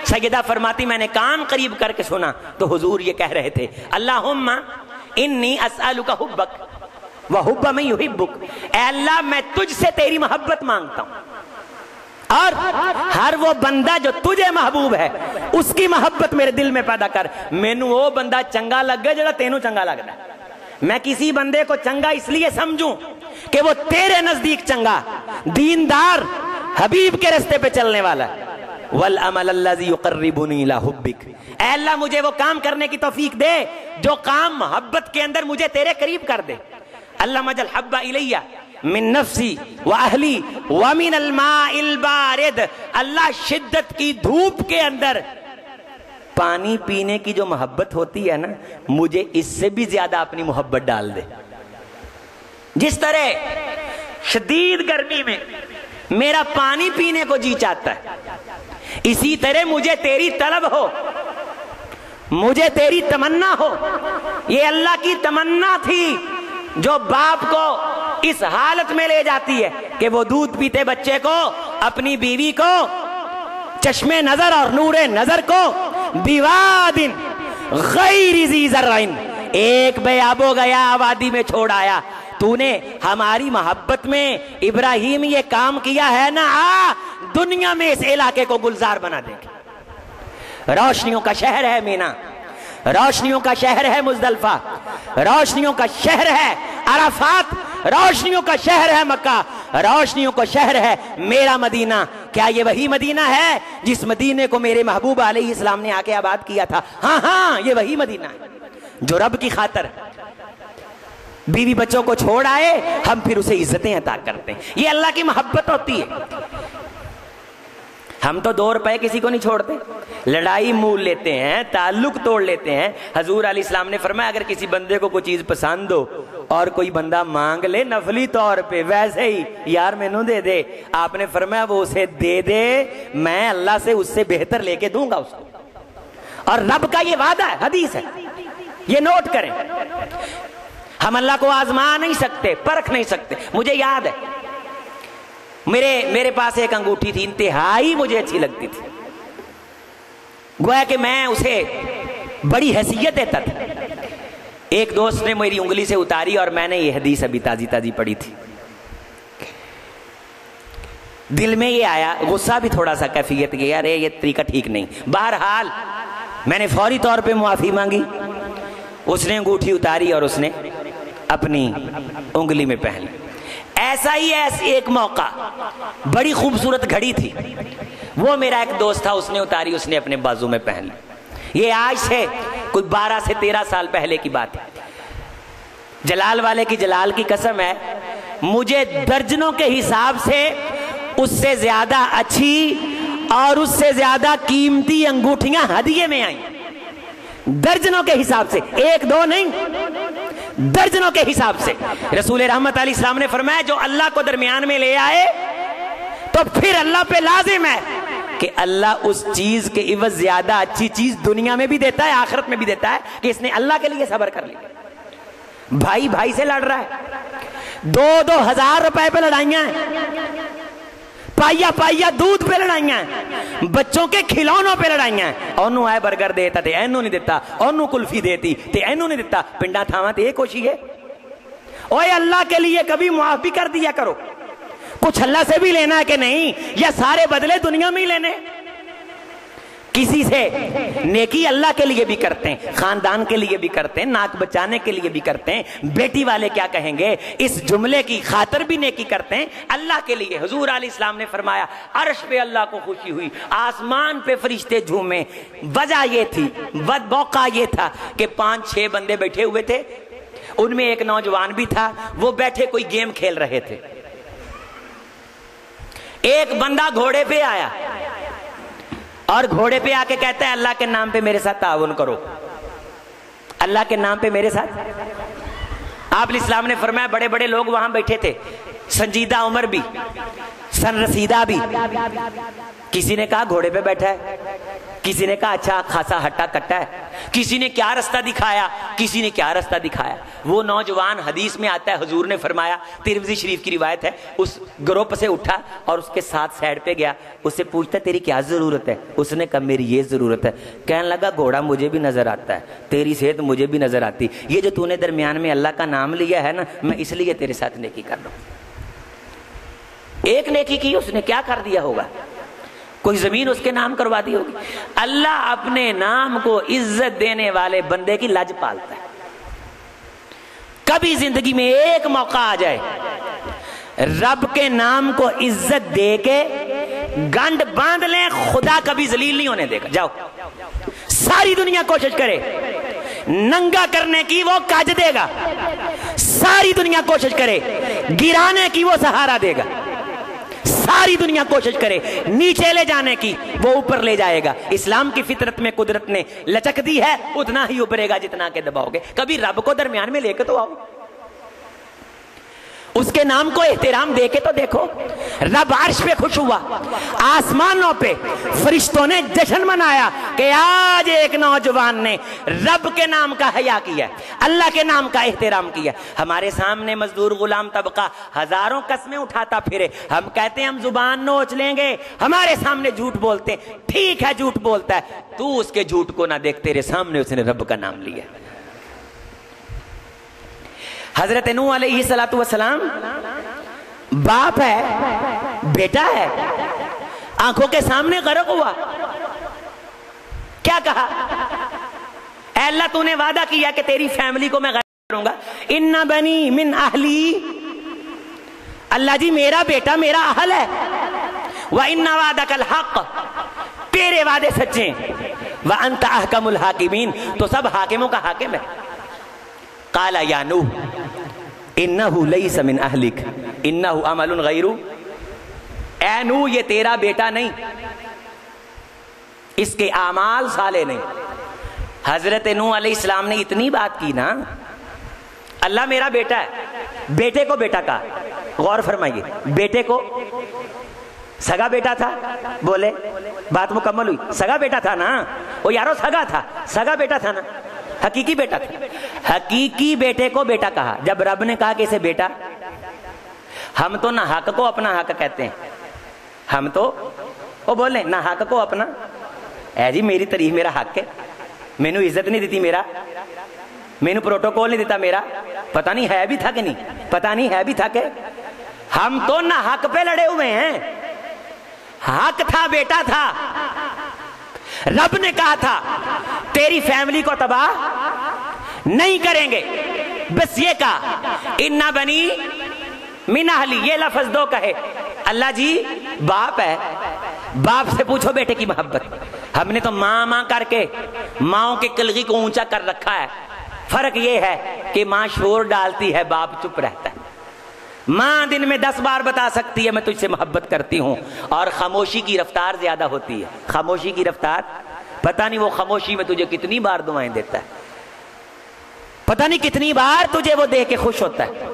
سیدہ فرماتی میں نے کان قریب کر کے سنا تو حضور یہ کہہ رہے تھے، اللہم انی اسألک حبک وحب من یحبک، اے اللہ میں تجھ سے تیری محبت مانگتا ہوں، اور ہر وہ بندہ جو تجھے محبوب ہے اس کی محبت میرے دل میں پیدا کر۔ مینو وہ بندہ چنگا لگ گیا جڑا تینوں چنگا لگتا ہے۔ میں کسی بندے کو چنگا اس لیے سمجھوں کہ وہ تیرے نزدیک چنگا، دیندار، حبیب کے رستے پہ چلنے والا ہے۔ وَالْعَمَلَ الَّذِي يُقَرِّبُنِي إِلَىٰ حُبِّكَ، اے اللہ مجھے وہ کام کرنے کی توفیق دے جو کام محبت کے اندر مجھے تیرے قریب کر دے۔ اللہم اجعل حب الیہ من نفسی واہلی ومن الماء البارد، اللہ شدت کی دھوپ کے اندر پانی پینے کی جو محبت ہوتی ہے نا، مجھے اس سے بھی زیادہ اپنی محبت ڈال دے۔ جس طرح شدید گرمی میں میرا پانی پینے کو جی چاہتا ہے، اسی طرح مجھے تیری طلب ہو، مجھے تیری تمنا ہو۔ یہ اللہ کی تمنا تھی جو باپ کو اس حالت میں لے جاتی ہے کہ وہ دودھ پیتے بچے کو، اپنی بیوی کو، چشم نظر اور نور نظر کو بیواد غیر ذی زرع، ایک بے آب و گیا وادی میں چھوڑ آیا۔ تو نے ہماری محبت میں ابراہیم یہ کام کیا ہے نا، دنیا میں اس علاقے کو گلزار بنا دیں گے۔ روشنیوں کا شہر ہے مینا، روشنیوں کا شہر ہے مزدلفہ، روشنیوں کا شہر ہے عرفات، روشنیوں کا شہر ہے مکہ، روشنیوں کا شہر ہے میرا مدینہ۔ کیا یہ وہی مدینہ ہے جس مدینے کو میرے محبوب علیہ السلام نے آ کے آباد کیا تھا؟ ہاں یہ وہی مدینہ ہے جو رب کی خاطر بیوی بچوں کو چھوڑ آئے، ہم پھر اسے عزتیں عطا کرتے ہیں۔ یہ اللہ کی محبت ہوتی ہے۔ ہم تو 2 روپے کسی کو نہیں چھوڑتے، لڑائی مول لیتے ہیں، تعلق توڑ لیتے ہیں۔ حضور علیہ السلام نے فرمایا اگر کسی بندے کو کوئی چیز پسند ہو اور کوئی بندہ مانگ لے نفلی طور پہ، ویسے ہی یار مینوں دے دے، آپ نے فرمایا وہ اسے دے دے، میں اللہ سے اس سے بہتر لے کے دوں گا اس کو۔ اور رب کا یہ وعدہ ہے، حدیث ہے، یہ نوٹ کریں۔ ہم اللہ کو آزما نہیں سکتے، پرکھ نہیں سکتے۔ مجھے یاد ہے میرے پاس ایک انگوٹھی تھی، انتہائی مجھے اچھی لگتی تھی، گویا کہ میں اسے بڑی حیثیت دیتا تھا۔ ایک دوست نے میری انگلی سے اتاری اور میں نے یہ حدیث ابھی تازی پڑھی تھی۔ دل میں یہ آیا، غصہ بھی تھوڑا سا کیفیت کہ یار یہ طریقہ ٹھیک نہیں۔ بہرحال میں نے فوری طور پہ معافی مانگی، اس نے انگوٹھی اتاری اور اس نے اپنی انگلی میں پہن لی۔ ایسا ہی ایک موقع، بڑی خوبصورت گھڑی تھی، وہ میرا ایک دوست تھا، اس نے اتاری، اس نے اپنے بازو میں پہن لی۔ یہ آج سے کوئی 12 سے 13 سال پہلے کی بات ہے۔ جلال والے کی جلال کی قسم ہے، مجھے درجنوں کے حساب سے اس سے زیادہ اچھی اور اس سے زیادہ قیمتی انگوٹھیاں ہدیے میں آئیں، درجنوں کے حساب سے، 1 2 نہیں، درجنوں کے حساب سے۔ رسول رحمت علیہ السلام نے فرمایا جو اللہ کو درمیان میں لے آئے تو پھر اللہ پہ لازم ہے کہ اللہ اس چیز کے عوض زیادہ اچھی چیز دنیا میں بھی دیتا ہے، آخرت میں بھی دیتا ہے، کہ اس نے اللہ کے لیے صبر کر لیا۔ بھائی سے لڑ رہا ہے، 2 ہزار روپے پہ لڑائیاں ہیں، پائیا دودھ پہ لڑائیاں ہیں، بچوں کے کھلونوں پہ لڑائیاں ہیں۔ انہوں آئے برگر دیتا تے اینوں نہیں دیتا، انہوں کلفی دیتی تے اینوں نہیں دیتا، پنڈا تھاواں تے یہ کوشش ہے۔ اوے اللہ کے لیے کبھی معاف بھی کر دیا کرو، کچھ اللہ سے بھی لینا ہے کہ نہیں، یا سارے بدلے دنیا میں ہی لینے۔ کسی سے نیکی اللہ کے لیے بھی کرتے ہیں، خاندان کے لیے بھی کرتے ہیں، ناک بچانے کے لیے بھی کرتے ہیں، بیٹی والے کیا کہیں گے اس جملے کی خاطر بھی نیکی کرتے ہیں اللہ کے لیے۔ حضور علیہ السلام نے فرمایا عرش پہ اللہ کو خوشی ہوئی، آسمان پہ فرشتے جھومے۔ وجہ یہ تھی، موقع یہ تھا کہ 5-6 بندے بیٹھے ہوئے تھے، ان میں ایک نوجوان بھی تھا، وہ بیٹھے کوئی گیم کھیل رہے تھے۔ ایک بندہ گھوڑے پہ آیا اور گھوڑے پہ آ کے کہتا ہے اللہ کے نام پہ میرے ساتھ تعاون کرو، اللہ کے نام پہ میرے ساتھ۔ آپ علیہ السلام نے فرمایا بڑے بڑے لوگ وہاں بیٹھے تھے، سنجیدہ عمر بھی، سن رسیدہ بھی. کسی نے کہا گھوڑے پہ بیٹھا ہے, کسی نے کہا اچھا خاصا ہٹا کٹا ہے, کسی نے کیا رستہ دکھایا, کسی نے کیا رستہ دکھایا. وہ نوجوان حدیث میں آتا ہے حضور نے فرمایا, ترمذی شریف کی روایت ہے, اس گروپ سے اٹھا اور اس کے ساتھ سائڈ پہ گیا, اس سے پوچھتا تیری کیا ضرورت ہے؟ اس نے کہا میری یہ ضرورت ہے. کہنے لگا گھوڑا مجھے بھی نظر آتا ہے, تیری صحت مجھے بھی نظر آتی, یہ جو تو نے درمیان میں اللہ کا نام لیا ہے نا, میں اس لیے تیرے ساتھ نیکی کر رہا ہوں. ایک نیکی کی, اس نے کیا کر دیا ہوگا؟ کوئی زمین اس کے نام کروا دی ہوگی. اللہ اپنے نام کو عزت دینے والے بندے کی لاج پالتا ہے. کبھی زندگی میں ایک موقع آ جائے رب کے نام کو عزت دے کے گنڈ باندھ لیں, خدا کبھی ذلیل نہیں ہونے دے گا. جاؤ, ساری دنیا کوشش کرے ننگا کرنے کی, وہ کاج دے گا. ساری دنیا کوشش کرے گرانے کی, وہ سہارا دے گا. ساری دنیا کوشش کرے نیچے لے جانے کی, وہ اوپر لے جائے گا. اسلام کی فطرت میں قدرت نے لچک دی ہے, اتنا ہی ابھرے گا جتنا کہ دباؤ گے. کبھی رب کو درمیان میں لے کے تو آؤ, اس کے نام کو احترام دے کے تو دیکھو. رب عرش پہ خوش ہوا, آسمانوں پہ فرشتوں نے جشن منایا کہ آج ایک نوجوان نے رب کے نام کا حیا کیا, اللہ کے نام کا احترام کیا. ہمارے سامنے مزدور غلام طبقہ ہزاروں قسمیں اٹھاتا پھرے, ہم کہتے ہیں ہم زبان نوچ لیں گے, ہمارے سامنے جھوٹ بولتے ہیں. ٹھیک ہے جھوٹ بولتا ہے, تو اس کے جھوٹ کو نہ دیکھ, تیرے سامنے اس نے رب کا نام لیا. حضرت نوح علیہ السلام باپ ہے, بیٹا ہے, آنکھوں کے سامنے غرق ہوا. کیا کہا؟ اے اللہ تو نے وعدہ کیا کہ تیری فیملی کو میں غرق کروں گا. ان بنی من اہلی, اللہ جی میرا بیٹا میرا اہل ہے. وَإِنَّ وَعْدَكَ الْحَقِّ, تیرے وعدے سچے ہیں. وَأَنْتَ أَحْكَمُ الْحَاكِمِينَ, تو سب حاکموں کا حاکم ہے. قال یا نوح انہو لیس من اہلک انہو عمل غیر, اے نوح یہ تیرا بیٹا نہیں, اس کے اعمال صالح نہیں. حضرت نوح علیہ السلام نے اتنی بات کی نا, اللہ میرا بیٹا ہے, بیٹے کو بیٹا کہا. غور فرمائیے, بیٹے کو سگا بیٹا تھا, بولے بات مکمل ہوئی, سگا بیٹا تھا نا, وہ یارو سگا تھا, سگا بیٹا تھا نا, حقیقی بیٹا تھا. حقیقی بیٹے کو بیٹا کہا. جب رب نے کہا کہ اسے بیٹا, ہم تو نہ حق کو اپنا حق کہتے ہیں, ہم تو وہ بولیں نہ حق کو اپنا, اے جی میری تعریف میرا حق ہے, مینو عزت نہیں دیتی میرا, مینو پروٹوکول نہیں دیتا میرا, پتہ نہیں ہے بھی تھا کہ نہیں, پتہ نہیں ہے بھی تھا کہ. ہم تو نہ حق پہ لڑے ہوئے ہیں, حق تھا بیٹا تھا. رب نے کہا تھا تیری فیملی کو تباہ نہیں کریں گے, بس یہ کہا اِنَّ بنی من اہلی, یہ لفظ دو کہے. اللہ جی باپ ہے, باپ سے پوچھو بیٹے کی محبت. ہم نے تو ماں ماں کر کے ماؤں کے کلغی کو اونچا کر رکھا ہے. فرق یہ ہے کہ ماں شور ڈالتی ہے, باپ چپ رہتا ہے. ماں دن میں 10 بار بتا سکتی ہے میں تجھ سے محبت کرتی ہوں, اور خاموشی کی رفتار زیادہ ہوتی ہے. خاموشی کی رفتار, پتہ نہیں وہ خاموشی میں تجھے کتنی بار دعائیں دیتا ہے, پتہ نہیں کتنی بار تجھے وہ دیکھ کے خوش ہوتا ہے,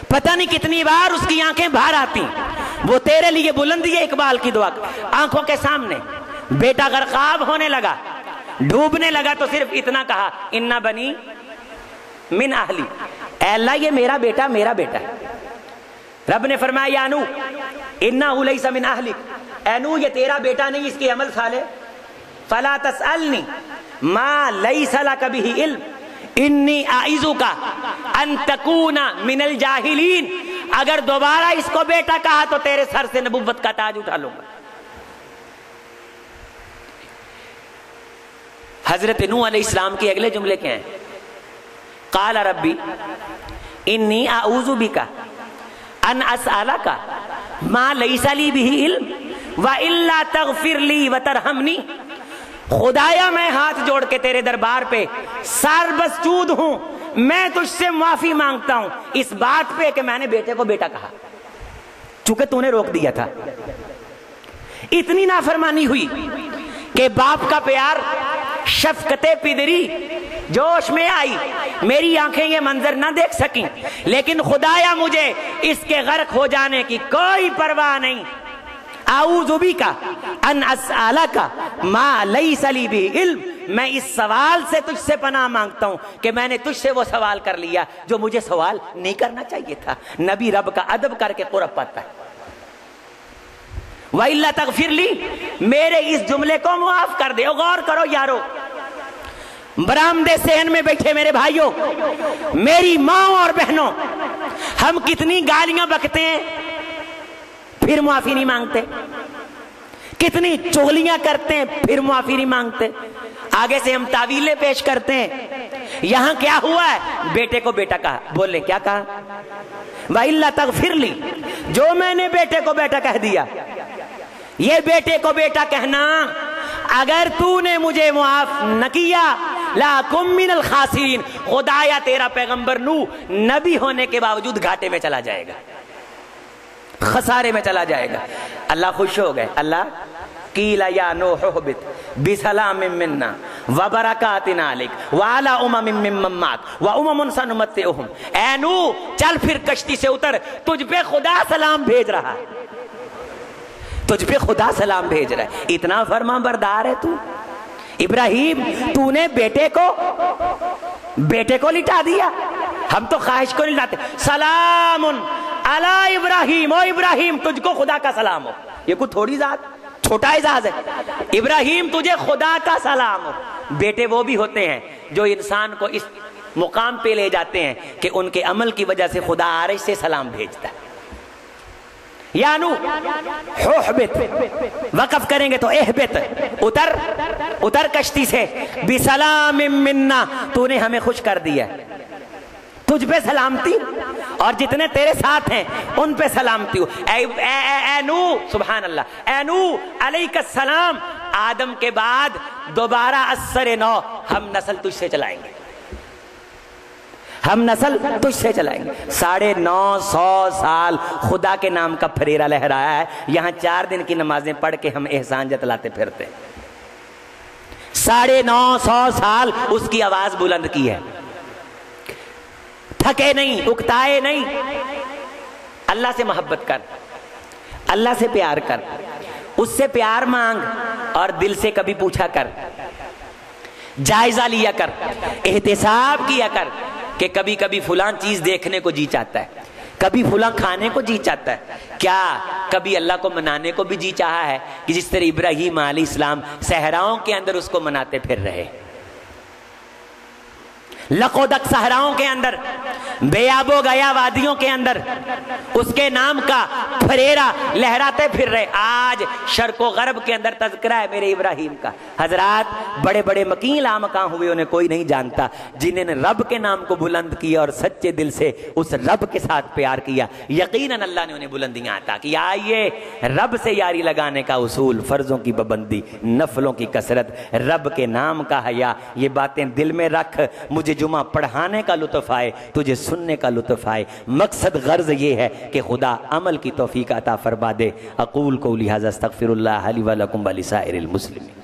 پتہ نہیں کتنی بار اس کی آنکھیں باہر آتی. وہ تیرے لیے بلندی ہے اقبال کی دعا. آنکھوں کے سامنے بیٹا غرقاب ہونے لگا, ڈوبنے لگا, تو صرف اتنا کہا اِنَّ بنی من اہلی, اے اللہ یہ میرا بیٹا میرا بیٹا ہے. رب نے فرمایا یا نوح انہو لیس من اہلک, اے نوح یہ تیرا بیٹا نہیں, اس کے عمل صالح. فلا تسألنی ما لیس لک بہ علم انی اعظک ان تکون من الجاہلین. اگر دوبارہ اس کو بیٹا کہا تو تیرے سر سے نبوت کا تاج اٹھا لوں گا. حضرت نوح علیہ السلام کے اگلے جملے کیا ہیں؟ قال ربی انی اعوذ بک ان اسألک ما لیس لی بہ علم والا تغفر لی وترحمنی. خدایا میں ہاتھ جوڑ کے تیرے دربار پہ سر بسجود ہوں, میں تجھ سے معافی مانگتا ہوں اس بات پہ کہ میں نے بیٹے کو بیٹا کہا, چونکہ تو نے روک دیا تھا. اتنی نافرمانی ہوئی کہ باپ کا پیار, شفقت پدری, جوش میں آئی، میری آنکھیں یہ منظر نہ دیکھ سکیں، لیکن خدایا مجھے اس کے غرق ہو جانے کی کوئی پرواہ نہیں۔ اعوذ بک ان اسألک ما لیس لی بہ علم، میں اس سوال سے تجھ سے پناہ مانگتا ہوں کہ میں نے تجھ سے وہ سوال کر لیا جو مجھے سوال نہیں کرنا چاہیے تھا۔ نبی رب کا ادب کر کے قرب پاتا ہے۔ وَإِلَّا تَغْفِرْ لِي، میرے اس جملے کو معاف کر دے۔ غور کرو یارو، برآمدے صحن میں بیٹھے میرے بھائیوں، میری ماں اور بہنوں، ہم کتنی گالیاں بکتے ہیں پھر معافی نہیں مانگتے، کتنی چغلیاں کرتے ہیں پھر معافی نہیں مانگتے، آگے سے ہم تعویلیں پیش کرتے ہیں۔ یہاں کیا ہوا ہے؟ بیٹے کو بیٹا کہا، بولے کیا کہا؟ وَإِلَّا تَغْفِرْ لِي، جو میں نے بیٹے کو بیٹا کہہ دیا، یہ بیٹے کو بیٹا کہنا، اگر تو نے مجھے معاف نہ کیا لَأَكُن مِّنَ الْخَاسِرِينَ، خدایا تیرا پیغمبر نوح نبی ہونے کے باوجود گھاٹے میں چلا جائے گا، خسارے میں چلا جائے گا۔ اللہ خوش ہو گئے، اللہ قیل یا نوح اہبط بسلام منا وبرکات علیک وعلی امم ممن معک وامم سنمتعہم، اے نوح چل پھر کشتی سے اتر، تجھ پہ خدا سلام بھیج رہا ہے، تجھ پہ خدا سلام بھیج رہا ہے۔ اتنا فرما بردار ہے تو ابراہیم، تو نے بیٹے کو لٹا دیا، ہم تو خواہش کو نہیں لاتے۔ سلام علی ابراہیم، او ابراہیم تجھ کو خدا کا سلام ہو، یہ کوئی تھوڑی ذات چھوٹا اعزاز ہے، ابراہیم تجھے خدا کا سلام ہو۔ بیٹے وہ بھی ہوتے ہیں جو انسان کو اس مقام پہ لے جاتے ہیں کہ ان کے عمل کی وجہ سے خدا عرش سے سلام بھیجتا ہے۔ یا نوح اہبط، وقف کریں گے تو اہبط، اتر کشتی سے، بسلام منا، تو نے ہمیں خوش کر دیا، تجھ پہ سلامتی اور جتنے تیرے ساتھ ہیں ان پہ سلامتی ہو۔ اے نوح، سبحان اللہ، اے نوح علیہ السلام، آدم کے بعد دوبارہ اثر نو ہم نسل تجھ سے چلائیں گے، ہم نسل تجھ سے چلائیں گے۔ 950 سال خدا کے نام کا پھریرا لہرایا ہے، یہاں 4 دن کی نمازیں پڑھ کے ہم احسان جتلاتے پھرتے، 950 سال اس کی آواز بلند کی ہے، تھکے نہیں، اکتائے نہیں۔ اللہ سے محبت کر، اللہ سے پیار کر، اس سے پیار مانگ اور دل سے کبھی پوچھا کر، جائزہ لیا کر، احتساب کیا کر کہ کبھی کبھی فلاں چیز دیکھنے کو جی چاہتا ہے، کبھی فلاں کھانے کو جی چاہتا ہے، کیا کبھی اللہ کو منانے کو بھی جی چاہا ہے کہ جس طرح ابراہیم علیہ السلام صحراؤں کے اندر اس کو مناتے پھر رہے، لقودک صحراؤں کے اندر، بے آب و گیا وادیوں کے اندر اس کے نام کا پھریرا لہراتے پھر رہے۔ آج شرق و غرب کے اندر تذکرہ ہے میرے ابراہیم کا۔ حضرات، بڑے بڑے مکین لامکاں ہوئے انہیں کوئی نہیں جانتا، جنہیں نے رب کے نام کو بلند کیا اور سچے دل سے اس رب کے ساتھ پیار کیا، یقیناً اللہ نے انہیں بلندیاں عطا کی۔ آئیے رب سے یاری لگانے کا اصول، فرضوں کی پابندی، نفلوں کی کثرت، رب کے نام کا حیا، یہ باتیں دل میں رکھ، مجھے جمعہ پڑھانے کا لطف آئے، تجھے سننے کا لطف آئے۔ مقصد غرض یہ ہے کہ خدا عمل کی توفیق عطا فرما دے۔ اقول قولی ھذا استغفر اللہ لی ولکم ولسائر المسلمین۔